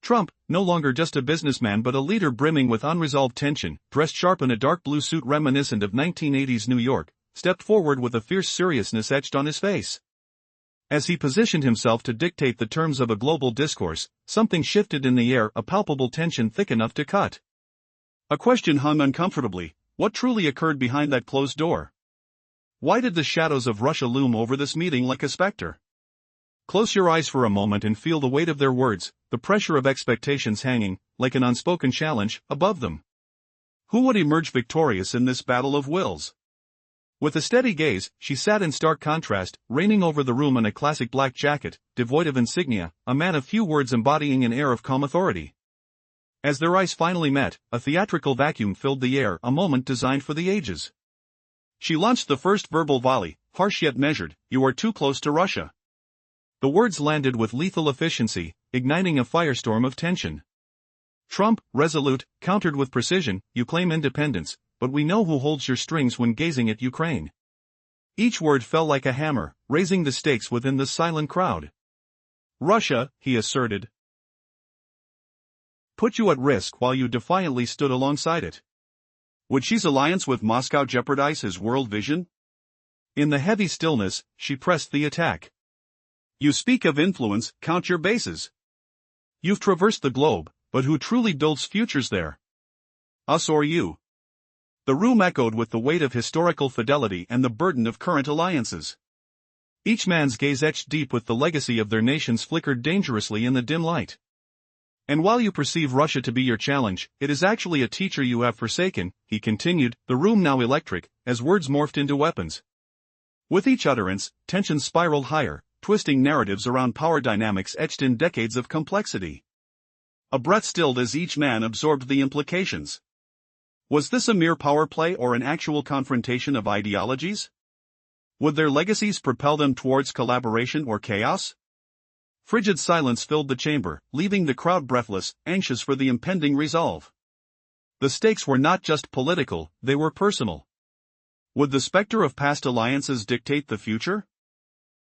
Trump, no longer just a businessman but a leader brimming with unresolved tension, dressed sharp in a dark blue suit reminiscent of 1980s New York, stepped forward with a fierce seriousness etched on his face. As he positioned himself to dictate the terms of a global discourse, something shifted in the air, a palpable tension thick enough to cut. A question hung uncomfortably: what truly occurred behind that closed door? Why did the shadows of Russia loom over this meeting like a specter? Close your eyes for a moment and feel the weight of their words, the pressure of expectations hanging, like an unspoken challenge, above them. Who would emerge victorious in this battle of wills? With a steady gaze, she sat in stark contrast, reigning over the room in a classic black jacket, devoid of insignia, a man of few words embodying an air of calm authority. As their eyes finally met, a theatrical vacuum filled the air, a moment designed for the ages. She launched the first verbal volley, harsh yet measured: "You are too close to Russia." The words landed with lethal efficiency, igniting a firestorm of tension. Trump, resolute, countered with precision: "You claim independence, but we know who holds your strings when gazing at Ukraine." Each word fell like a hammer, raising the stakes within the silent crowd. "Russia," he asserted, "put you at risk while you defiantly stood alongside it. Would Xi's alliance with Moscow jeopardize his world vision?" In the heavy stillness, she pressed the attack. "You speak of influence, count your bases. You've traversed the globe, but who truly builds futures there? Us or you?" The room echoed with the weight of historical fidelity and the burden of current alliances. Each man's gaze etched deep with the legacy of their nations flickered dangerously in the dim light. "And while you perceive Russia to be your challenge, it is actually a teacher you have forsaken," he continued, the room now electric, as words morphed into weapons. With each utterance, tension spiraled higher, twisting narratives around power dynamics etched in decades of complexity. A breath stilled as each man absorbed the implications. Was this a mere power play or an actual confrontation of ideologies? Would their legacies propel them towards collaboration or chaos? Frigid silence filled the chamber, leaving the crowd breathless, anxious for the impending resolve. The stakes were not just political, they were personal. Would the specter of past alliances dictate the future?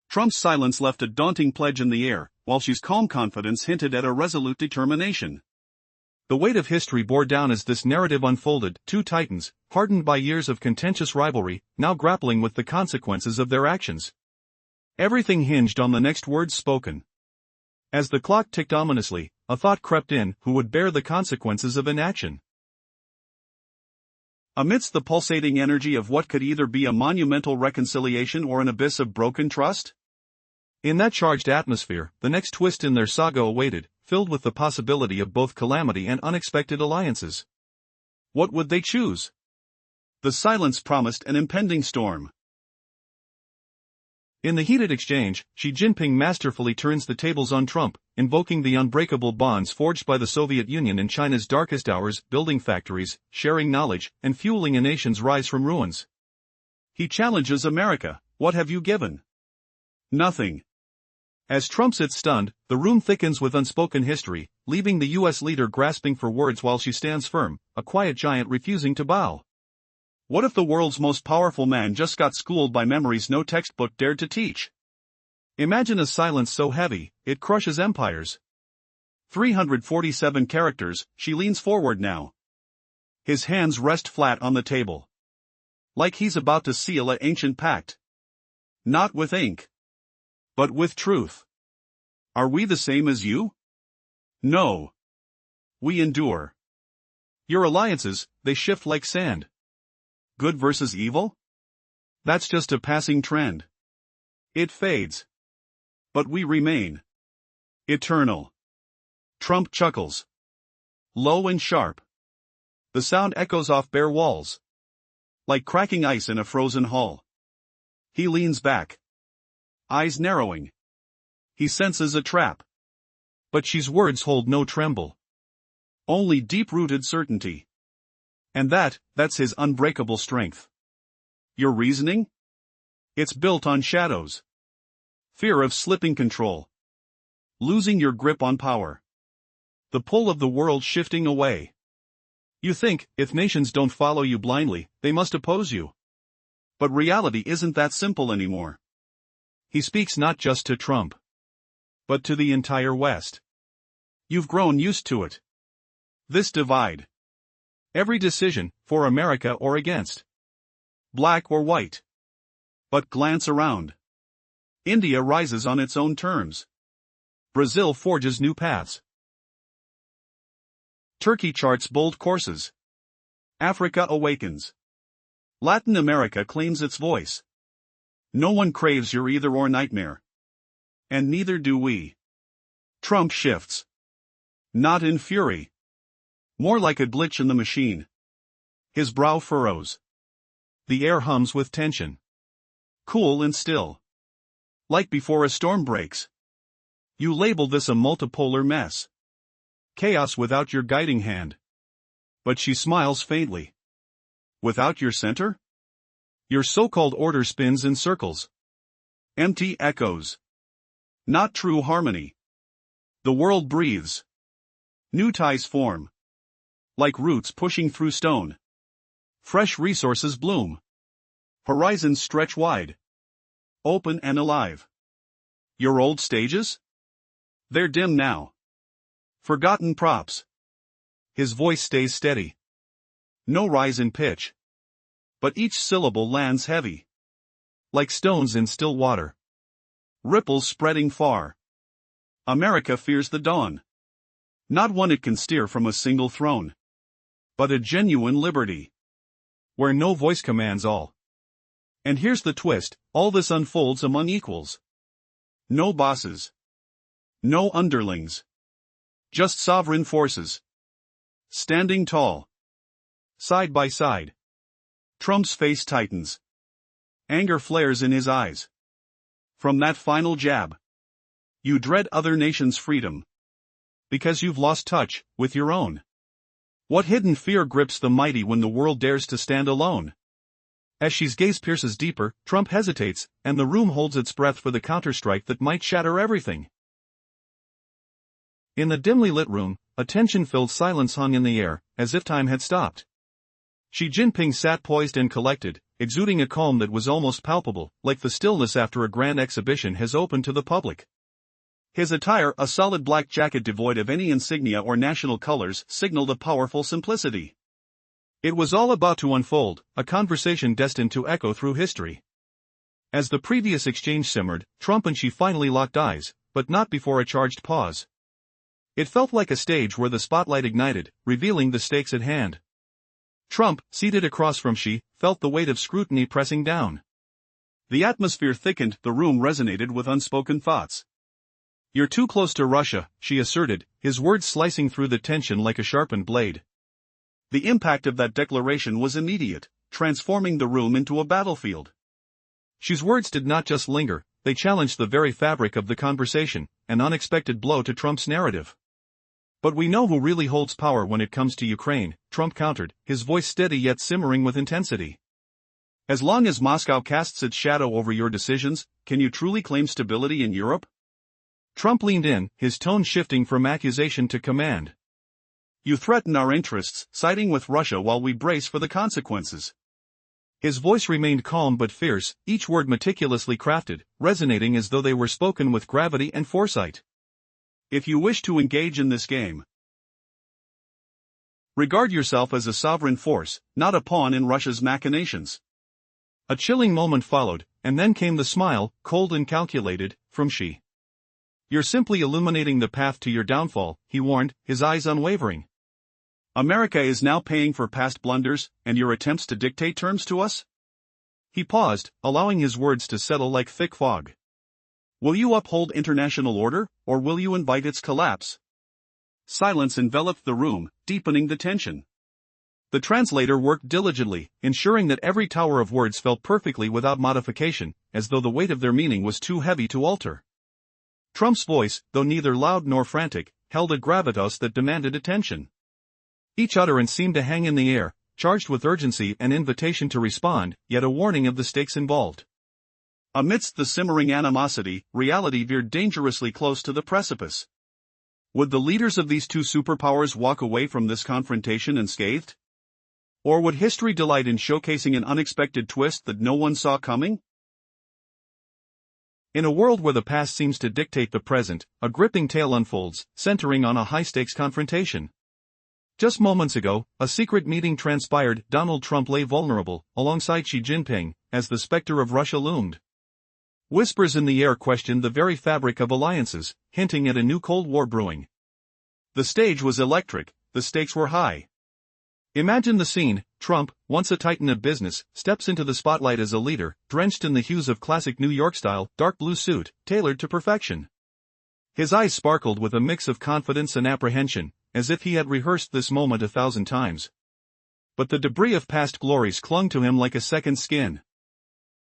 Trump's silence left a daunting pledge in the air, while Xi's calm confidence hinted at a resolute determination. The weight of history bore down as this narrative unfolded, two titans, hardened by years of contentious rivalry, now grappling with the consequences of their actions. Everything hinged on the next words spoken. As the clock ticked ominously, a thought crept in: who would bear the consequences of inaction? Amidst the pulsating energy of what could either be a monumental reconciliation or an abyss of broken trust? In that charged atmosphere, the next twist in their saga awaited, filled with the possibility of both calamity and unexpected alliances. What would they choose? The silence promised an impending storm. In the heated exchange, Xi Jinping masterfully turns the tables on Trump, invoking the unbreakable bonds forged by the Soviet Union in China's darkest hours, building factories, sharing knowledge, and fueling a nation's rise from ruins. He challenges America: "What have you given?" "Nothing." As Trump sits stunned, the room thickens with unspoken history, leaving the U.S. leader grasping for words while she stands firm, a quiet giant refusing to bow. What if the world's most powerful man just got schooled by memories no textbook dared to teach? Imagine a silence so heavy, it crushes empires. 347 characters, she leans forward now. His hands rest flat on the table. Like he's about to seal an ancient pact. Not with ink, but with truth. Are we the same as you? No. We endure. Your alliances, they shift like sand. Good versus evil? That's just a passing trend. It fades. But we remain. Eternal. Trump chuckles. Low and sharp. The sound echoes off bare walls. Like cracking ice in a frozen hall. He leans back. Eyes narrowing. He senses a trap. But she's words hold no tremble. Only deep-rooted certainty. And that's his unbreakable strength. Your reasoning? It's built on shadows. Fear of slipping control. Losing your grip on power. The pull of the world shifting away. You think, if nations don't follow you blindly, they must oppose you. But reality isn't that simple anymore. He speaks not just to Trump, but to the entire West. You've grown used to it. This divide. Every decision, for America or against. Black or white. But glance around. India rises on its own terms. Brazil forges new paths. Turkey charts bold courses. Africa awakens. Latin America claims its voice. No one craves your either-or nightmare. And neither do we. Trump shifts. Not in fury. More like a glitch in the machine. His brow furrows. The air hums with tension. Cool and still. Like before a storm breaks. You label this a multipolar mess. Chaos without your guiding hand. But she smiles faintly. Without your center? Your so-called order spins in circles. Empty echoes. Not true harmony. The world breathes. New ties form. Like roots pushing through stone. Fresh resources bloom. Horizons stretch wide. Open and alive. Your old stages? They're dim now. Forgotten props. His voice stays steady. No rise in pitch. But each syllable lands heavy. Like stones in still water. Ripples spreading far. America fears the dawn. Not one it can steer from a single throne. But a genuine liberty. Where no voice commands all. And here's the twist, all this unfolds among equals. No bosses. No underlings. Just sovereign forces. Standing tall. Side by side. Trump's face tightens. Anger flares in his eyes. From that final jab. You dread other nations' freedom. Because you've lost touch with your own. What hidden fear grips the mighty when the world dares to stand alone? As she's gaze pierces deeper, Trump hesitates, and the room holds its breath for the counterstrike that might shatter everything. In the dimly lit room, a tension-filled silence hung in the air, as if time had stopped. Xi Jinping sat poised and collected, exuding a calm that was almost palpable, like the stillness after a grand exhibition has opened to the public. His attire, a solid black jacket devoid of any insignia or national colors, signaled a powerful simplicity. It was all about to unfold, a conversation destined to echo through history. As the previous exchange simmered, Trump and Xi finally locked eyes, but not before a charged pause. It felt like a stage where the spotlight ignited, revealing the stakes at hand. Trump, seated across from Xi, felt the weight of scrutiny pressing down. The atmosphere thickened, the room resonated with unspoken thoughts. "You're too close to Russia," Xi asserted, his words slicing through the tension like a sharpened blade. The impact of that declaration was immediate, transforming the room into a battlefield. Xi's words did not just linger, they challenged the very fabric of the conversation, an unexpected blow to Trump's narrative. "But we know who really holds power when it comes to Ukraine," Trump countered, his voice steady yet simmering with intensity. "As long as Moscow casts its shadow over your decisions, can you truly claim stability in Europe?" Trump leaned in, his tone shifting from accusation to command. "You threaten our interests, siding with Russia while we brace for the consequences." His voice remained calm but fierce, each word meticulously crafted, resonating as though they were spoken with gravity and foresight. "If you wish to engage in this game, regard yourself as a sovereign force, not a pawn in Russia's machinations." A chilling moment followed, and then came the smile, cold and calculated, from Xi. "You're simply illuminating the path to your downfall," he warned, his eyes unwavering. "America is now paying for past blunders, and your attempts to dictate terms to us?" He paused, allowing his words to settle like thick fog. "Will you uphold international order, or will you invite its collapse?" Silence enveloped the room, deepening the tension. The translator worked diligently, ensuring that every tower of words fell perfectly without modification, as though the weight of their meaning was too heavy to alter. Trump's voice, though neither loud nor frantic, held a gravitas that demanded attention. Each utterance seemed to hang in the air, charged with urgency and invitation to respond, yet a warning of the stakes involved. Amidst the simmering animosity, reality veered dangerously close to the precipice. Would the leaders of these two superpowers walk away from this confrontation unscathed? Or would history delight in showcasing an unexpected twist that no one saw coming? In a world where the past seems to dictate the present, a gripping tale unfolds, centering on a high-stakes confrontation. Just moments ago, a secret meeting transpired. Donald Trump lay vulnerable, alongside Xi Jinping, as the specter of Russia loomed. Whispers in the air questioned the very fabric of alliances, hinting at a new Cold War brewing. The stage was electric, the stakes were high. Imagine the scene. Trump, once a titan of business, steps into the spotlight as a leader, drenched in the hues of classic New York-style, dark blue suit, tailored to perfection. His eyes sparkled with a mix of confidence and apprehension, as if he had rehearsed this moment 1,000 times. But the debris of past glories clung to him like a second skin.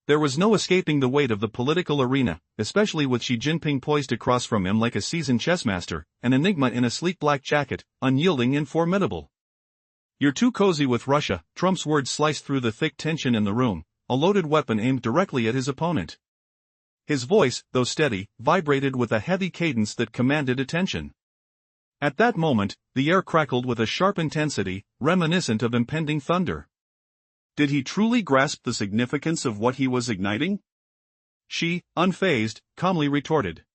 There was no escaping the weight of the political arena, especially with Xi Jinping poised across from him like a seasoned chessmaster, an enigma in a sleek black jacket, unyielding and formidable. "You're too cozy with Russia," Trump's words sliced through the thick tension in the room, a loaded weapon aimed directly at his opponent. His voice, though steady, vibrated with a heavy cadence that commanded attention. At that moment, the air crackled with a sharp intensity, reminiscent of impending thunder. Did he truly grasp the significance of what he was igniting? Xi, unfazed, calmly retorted.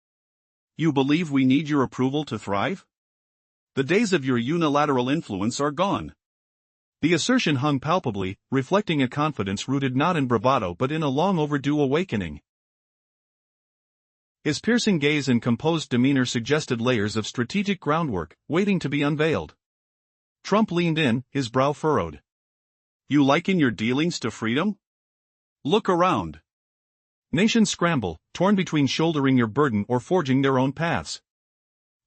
"You believe we need your approval to thrive? The days of your unilateral influence are gone." The assertion hung palpably, reflecting a confidence rooted not in bravado but in a long-overdue awakening. His piercing gaze and composed demeanor suggested layers of strategic groundwork, waiting to be unveiled. Trump leaned in, his brow furrowed. "You liken your dealings to freedom? Look around. Nations scramble, torn between shouldering your burden or forging their own paths."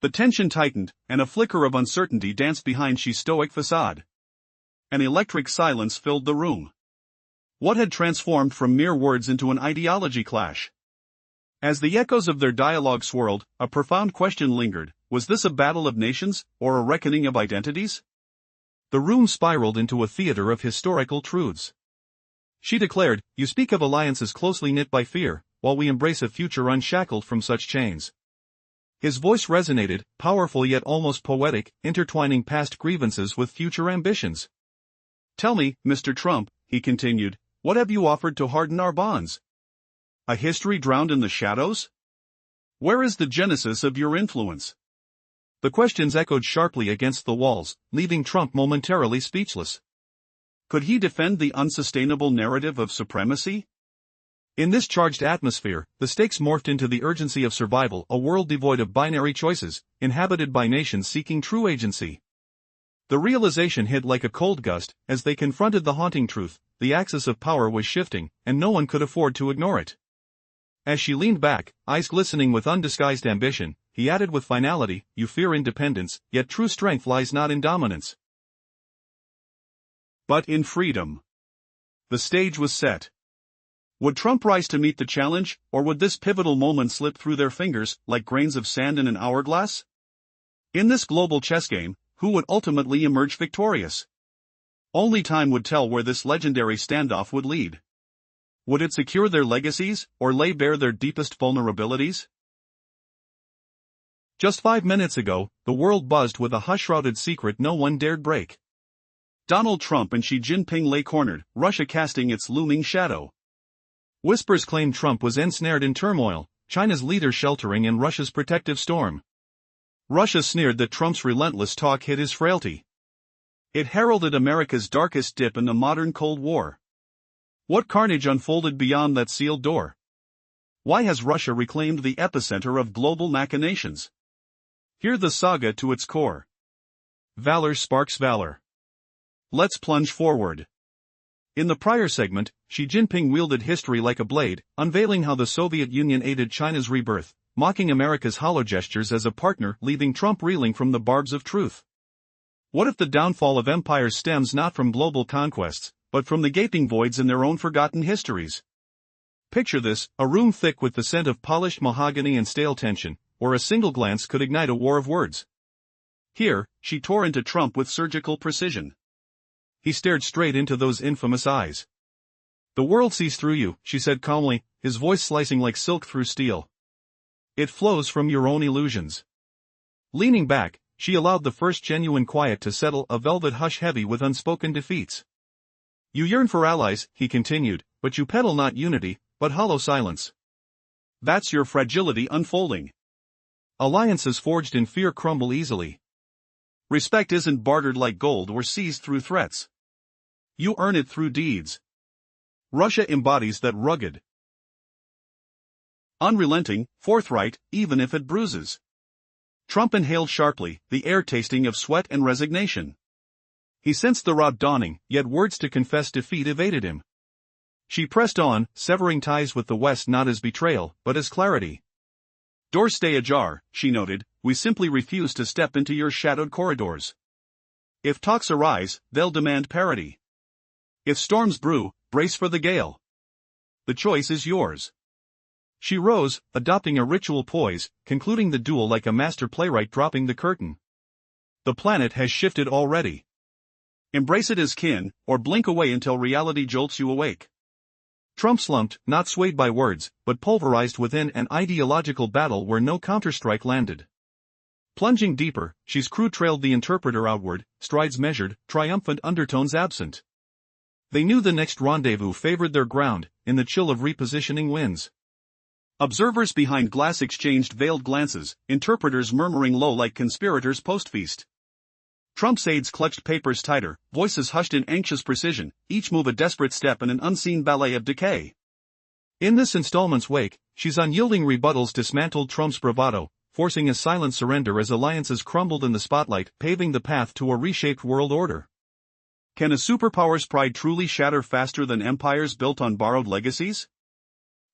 The tension tightened, and a flicker of uncertainty danced behind Xi's stoic facade. An electric silence filled the room. What had transformed from mere words into an ideology clash? As the echoes of their dialogue swirled, a profound question lingered: was this a battle of nations, or a reckoning of identities? The room spiraled into a theater of historical truths. She declared, "You speak of alliances closely knit by fear, while we embrace a future unshackled from such chains." His voice resonated, powerful yet almost poetic, intertwining past grievances with future ambitions. "Tell me, Mr. Trump," he continued, "what have you offered to harden our bonds? A history drowned in the shadows? Where is the genesis of your influence?" The questions echoed sharply against the walls, leaving Trump momentarily speechless. Could he defend the unsustainable narrative of supremacy? In this charged atmosphere, the stakes morphed into the urgency of survival, a world devoid of binary choices, inhabited by nations seeking true agency. The realization hit like a cold gust, as they confronted the haunting truth: the axis of power was shifting, and no one could afford to ignore it. As she leaned back, eyes glistening with undisguised ambition, he added with finality, "You fear independence, yet true strength lies not in dominance, but in freedom." The stage was set. Would Trump rise to meet the challenge, or would this pivotal moment slip through their fingers, like grains of sand in an hourglass? In this global chess game, who would ultimately emerge victorious? Only time would tell where this legendary standoff would lead. Would it secure their legacies, or lay bare their deepest vulnerabilities? Just 5 minutes ago, the world buzzed with a hush-shrouded secret no one dared break. Donald Trump and Xi Jinping lay cornered, Russia casting its looming shadow. Whispers claimed Trump was ensnared in turmoil, China's leader sheltering in Russia's protective storm. Russia sneered that Trump's relentless talk hid his frailty. It heralded America's darkest dip in the modern Cold War. What carnage unfolded beyond that sealed door? Why has Russia reclaimed the epicenter of global machinations? Hear the saga to its core. Valor sparks valor. Let's plunge forward. In the prior segment, Xi Jinping wielded history like a blade, unveiling how the Soviet Union aided China's rebirth, mocking America's hollow gestures as a partner, leaving Trump reeling from the barbs of truth. What if the downfall of empires stems not from global conquests, but from the gaping voids in their own forgotten histories? Picture this, a room thick with the scent of polished mahogany and stale tension, where a single glance could ignite a war of words. Here, she tore into Trump with surgical precision. He stared straight into those infamous eyes. "The world sees through you," she said calmly, his voice slicing like silk through steel. "It flows from your own illusions." Leaning back, she allowed the first genuine quiet to settle, a velvet hush heavy with unspoken defeats. "You yearn for allies," he continued, "but you peddle not unity, but hollow silence. That's your fragility unfolding. Alliances forged in fear crumble easily. Respect isn't bartered like gold or seized through threats. You earn it through deeds." Russia embodies that rugged, unrelenting, forthright, even if it bruises. Trump inhaled sharply, the air tasting of sweat and resignation. He sensed the rout dawning, yet words to confess defeat evaded him. She pressed on, severing ties with the West not as betrayal, but as clarity. "Doors stay ajar," she noted, "we simply refuse to step into your shadowed corridors. If talks arise, they'll demand parity. If storms brew, brace for the gale. The choice is yours." She rose, adopting a ritual poise, concluding the duel like a master playwright dropping the curtain. "The planet has shifted already. Embrace it as kin, or blink away until reality jolts you awake." Trump slumped, not swayed by words, but pulverized within an ideological battle where no counterstrike landed. Plunging deeper, Xi's crew trailed the interpreter outward, strides measured, triumphant undertones absent. They knew the next rendezvous favored their ground, in the chill of repositioning winds. Observers behind glass exchanged veiled glances, interpreters murmuring low like conspirators post-feast. Trump's aides clutched papers tighter, voices hushed in anxious precision, each move a desperate step in an unseen ballet of decay. In this installment's wake, Xi's unyielding rebuttals dismantled Trump's bravado, forcing a silent surrender as alliances crumbled in the spotlight, paving the path to a reshaped world order. Can a superpower's pride truly shatter faster than empires built on borrowed legacies?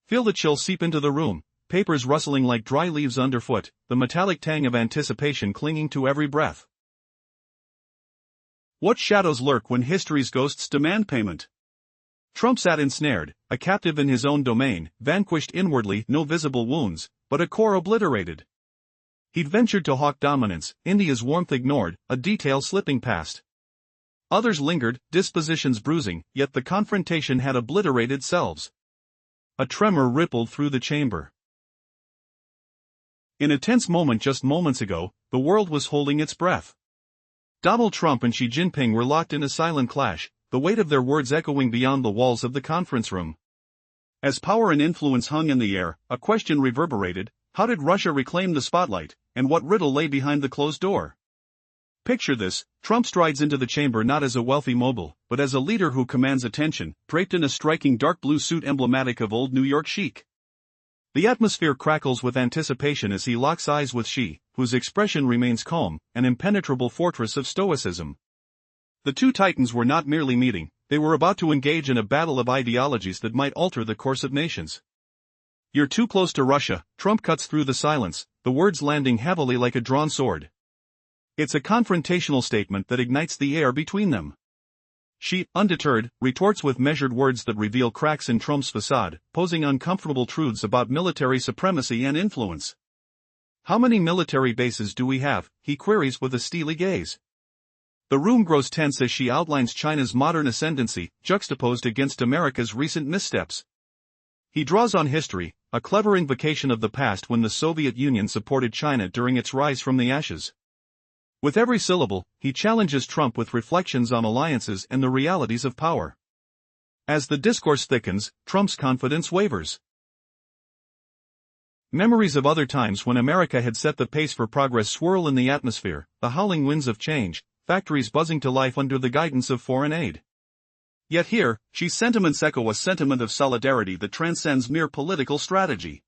Feel the chill seep into the room, papers rustling like dry leaves underfoot, the metallic tang of anticipation clinging to every breath. What shadows lurk when history's ghosts demand payment? Trump sat ensnared, a captive in his own domain, vanquished inwardly, no visible wounds, but a core obliterated. He'd ventured to hawk dominance, India's warmth ignored, a detail slipping past. Others lingered, dispositions bruising, yet the confrontation had obliterated selves. A tremor rippled through the chamber. In a tense moment just moments ago, the world was holding its breath. Donald Trump and Xi Jinping were locked in a silent clash, the weight of their words echoing beyond the walls of the conference room. As power and influence hung in the air, a question reverberated: how did Russia reclaim the spotlight, and what riddle lay behind the closed door? Picture this: Trump strides into the chamber not as a wealthy mogul, but as a leader who commands attention, draped in a striking dark blue suit emblematic of old New York chic. The atmosphere crackles with anticipation as he locks eyes with Xi, whose expression remains calm, an impenetrable fortress of stoicism. The two titans were not merely meeting, they were about to engage in a battle of ideologies that might alter the course of nations. "You're too close to Russia," Trump cuts through the silence, the words landing heavily like a drawn sword. It's a confrontational statement that ignites the air between them. Xi, undeterred, retorts with measured words that reveal cracks in Trump's facade, posing uncomfortable truths about military supremacy and influence. "How many military bases do we have?" he queries with a steely gaze. The room grows tense as Xi outlines China's modern ascendancy, juxtaposed against America's recent missteps. He draws on history, a clever invocation of the past when the Soviet Union supported China during its rise from the ashes. With every syllable, he challenges Trump with reflections on alliances and the realities of power. As the discourse thickens, Trump's confidence wavers. Memories of other times when America had set the pace for progress swirl in the atmosphere, the howling winds of change, factories buzzing to life under the guidance of foreign aid. Yet here, Xi's sentiments echo a sentiment of solidarity that transcends mere political strategy.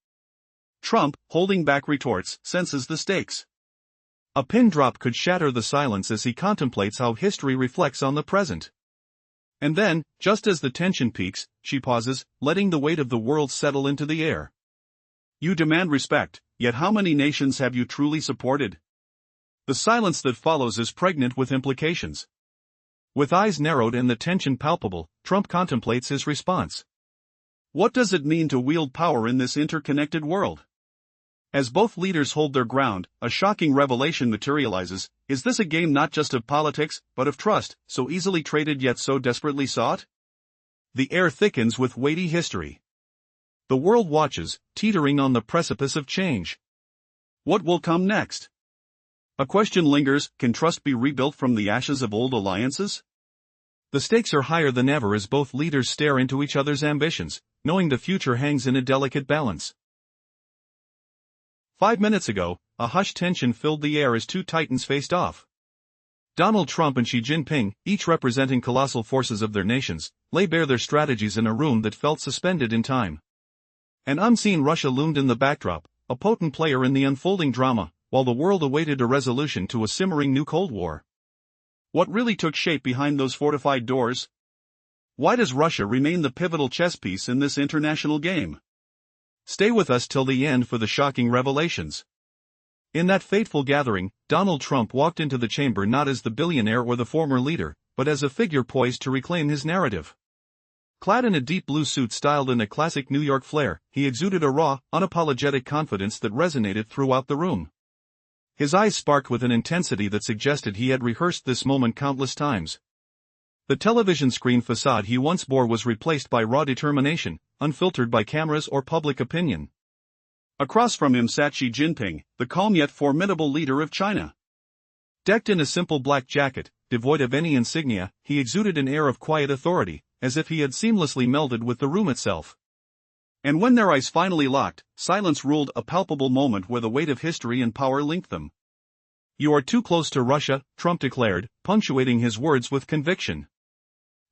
Trump, holding back retorts, senses the stakes. A pin drop could shatter the silence as he contemplates how history reflects on the present. And then, just as the tension peaks, Xi pauses, letting the weight of the world settle into the air. You demand respect, yet how many nations have you truly supported? The silence that follows is pregnant with implications. With eyes narrowed and the tension palpable, Trump contemplates his response. What does it mean to wield power in this interconnected world? As both leaders hold their ground, a shocking revelation materializes. Is this a game not just of politics, but of trust, so easily traded yet so desperately sought? The air thickens with weighty history. The world watches, teetering on the precipice of change. What will come next? A question lingers: can trust be rebuilt from the ashes of old alliances? The stakes are higher than ever as both leaders stare into each other's ambitions, knowing the future hangs in a delicate balance. 5 minutes ago, a hushed tension filled the air as two titans faced off. Donald Trump and Xi Jinping, each representing colossal forces of their nations, lay bare their strategies in a room that felt suspended in time. An unseen Russia loomed in the backdrop, a potent player in the unfolding drama, while the world awaited a resolution to a simmering new Cold War. What really took shape behind those fortified doors? Why does Russia remain the pivotal chess piece in this international game? Stay with us till the end for the shocking revelations. In that fateful gathering, Donald Trump walked into the chamber not as the billionaire or the former leader, but as a figure poised to reclaim his narrative. Clad in a deep blue suit styled in a classic New York flair, he exuded a raw, unapologetic confidence that resonated throughout the room. His eyes sparked with an intensity that suggested he had rehearsed this moment countless times. The television screen facade he once bore was replaced by raw determination, unfiltered by cameras or public opinion. Across from him sat Xi Jinping, the calm yet formidable leader of China. Decked in a simple black jacket, devoid of any insignia, he exuded an air of quiet authority, as if he had seamlessly melded with the room itself. And when their eyes finally locked, silence ruled, a palpable moment where the weight of history and power linked them. "You are too close to Russia," Trump declared, punctuating his words with conviction.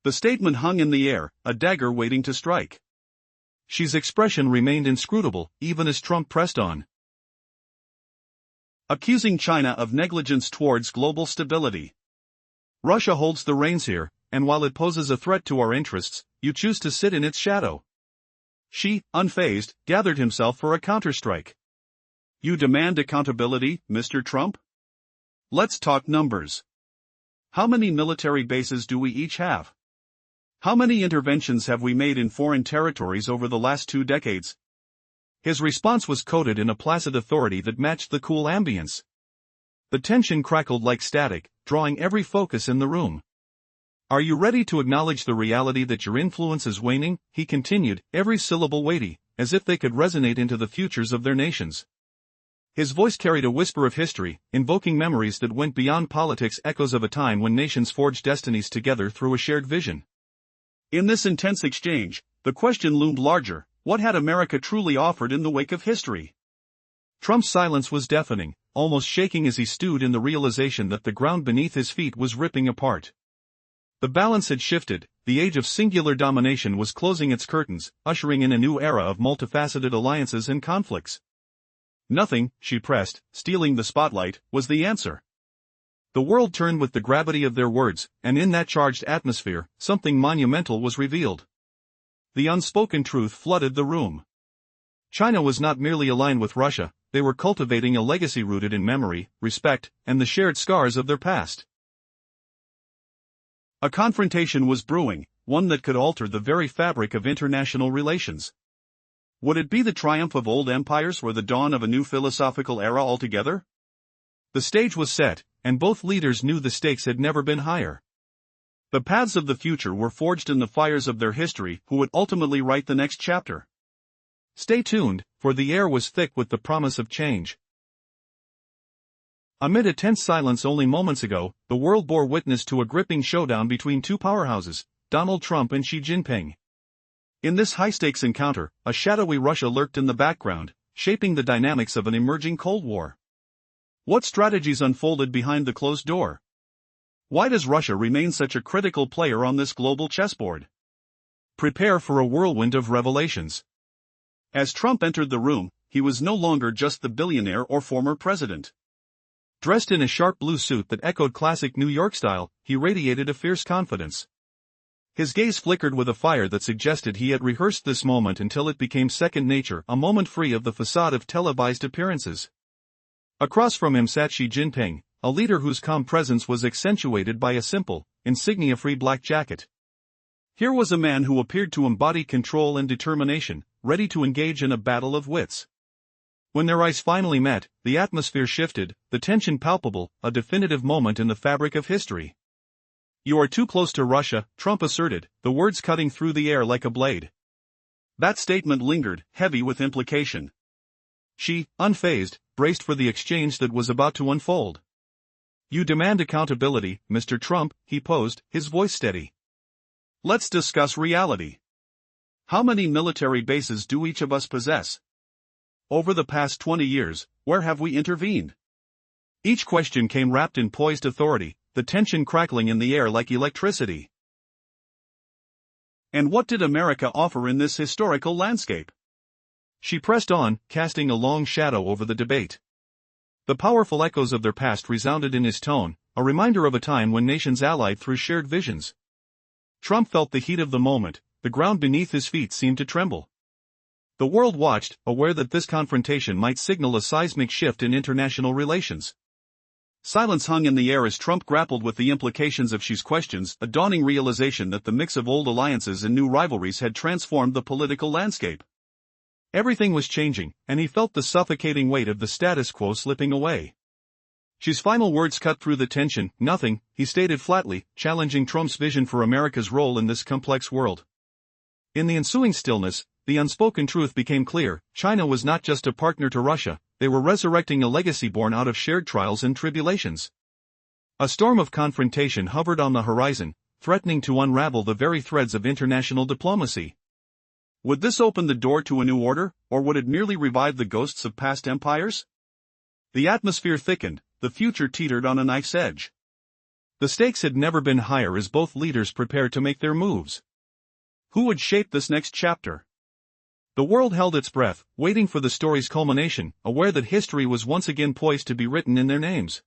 The statement hung in the air, a dagger waiting to strike. Xi's expression remained inscrutable, even as Trump pressed on. Accusing China of negligence towards global stability. Russia holds the reins here, and while it poses a threat to our interests, you choose to sit in its shadow. Xi, unfazed, gathered himself for a counterstrike. You demand accountability, Mr. Trump? Let's talk numbers. How many military bases do we each have? How many interventions have we made in foreign territories over the last 2 decades? His response was coded in a placid authority that matched the cool ambience. The tension crackled like static, drawing every focus in the room. "Are you ready to acknowledge the reality that your influence is waning?" he continued, every syllable weighty, as if they could resonate into the futures of their nations. His voice carried a whisper of history, invoking memories that went beyond politics, echoes of a time when nations forged destinies together through a shared vision. In this intense exchange, the question loomed larger: what had America truly offered in the wake of history? Trump's silence was deafening, almost shaking as he stewed in the realization that the ground beneath his feet was ripping apart. The balance had shifted, the age of singular domination was closing its curtains, ushering in a new era of multifaceted alliances and conflicts. Nothing, she pressed, stealing the spotlight, was the answer. The world turned with the gravity of their words, and in that charged atmosphere, something monumental was revealed. The unspoken truth flooded the room. China was not merely aligned with Russia, they were cultivating a legacy rooted in memory, respect, and the shared scars of their past. A confrontation was brewing, one that could alter the very fabric of international relations. Would it be the triumph of old empires or the dawn of a new philosophical era altogether? The stage was set, and both leaders knew the stakes had never been higher. The paths of the future were forged in the fires of their history. Who would ultimately write the next chapter? Stay tuned, for the air was thick with the promise of change. Amid a tense silence only moments ago, the world bore witness to a gripping showdown between two powerhouses, Donald Trump and Xi Jinping. In this high-stakes encounter, a shadowy Russia lurked in the background, shaping the dynamics of an emerging Cold War. What strategies unfolded behind the closed door? Why does Russia remain such a critical player on this global chessboard? Prepare for a whirlwind of revelations. As Trump entered the room, he was no longer just the billionaire or former president. Dressed in a sharp blue suit that echoed classic New York style, he radiated a fierce confidence. His gaze flickered with a fire that suggested he had rehearsed this moment until it became second nature, a moment free of the facade of televised appearances. Across from him sat Xi Jinping, a leader whose calm presence was accentuated by a simple, insignia-free black jacket. Here was a man who appeared to embody control and determination, ready to engage in a battle of wits. When their eyes finally met, the atmosphere shifted, the tension palpable, a definitive moment in the fabric of history. "You are too close to Russia," Trump asserted, the words cutting through the air like a blade. That statement lingered, heavy with implication. Xi, unfazed, braced for the exchange that was about to unfold. "You demand accountability, Mr. Trump," he posed, his voice steady. "Let's discuss reality. How many military bases do each of us possess? Over the past 20 years, where have we intervened?" Each question came wrapped in poised authority, the tension crackling in the air like electricity. And what did America offer in this historical landscape? She pressed on, casting a long shadow over the debate. The powerful echoes of their past resounded in his tone, a reminder of a time when nations allied through shared visions. Trump felt the heat of the moment, the ground beneath his feet seemed to tremble. The world watched, aware that this confrontation might signal a seismic shift in international relations. Silence hung in the air as Trump grappled with the implications of Xi's questions, a dawning realization that the mix of old alliances and new rivalries had transformed the political landscape. Everything was changing, and he felt the suffocating weight of the status quo slipping away. Xi's final words cut through the tension. "Nothing," he stated flatly, challenging Trump's vision for America's role in this complex world. In the ensuing stillness, the unspoken truth became clear: China was not just a partner to Russia, they were resurrecting a legacy born out of shared trials and tribulations. A storm of confrontation hovered on the horizon, threatening to unravel the very threads of international diplomacy. Would this open the door to a new order, or would it merely revive the ghosts of past empires? The atmosphere thickened, the future teetered on a knife's edge. The stakes had never been higher as both leaders prepared to make their moves. Who would shape this next chapter? The world held its breath, waiting for the story's culmination, aware that history was once again poised to be written in their names.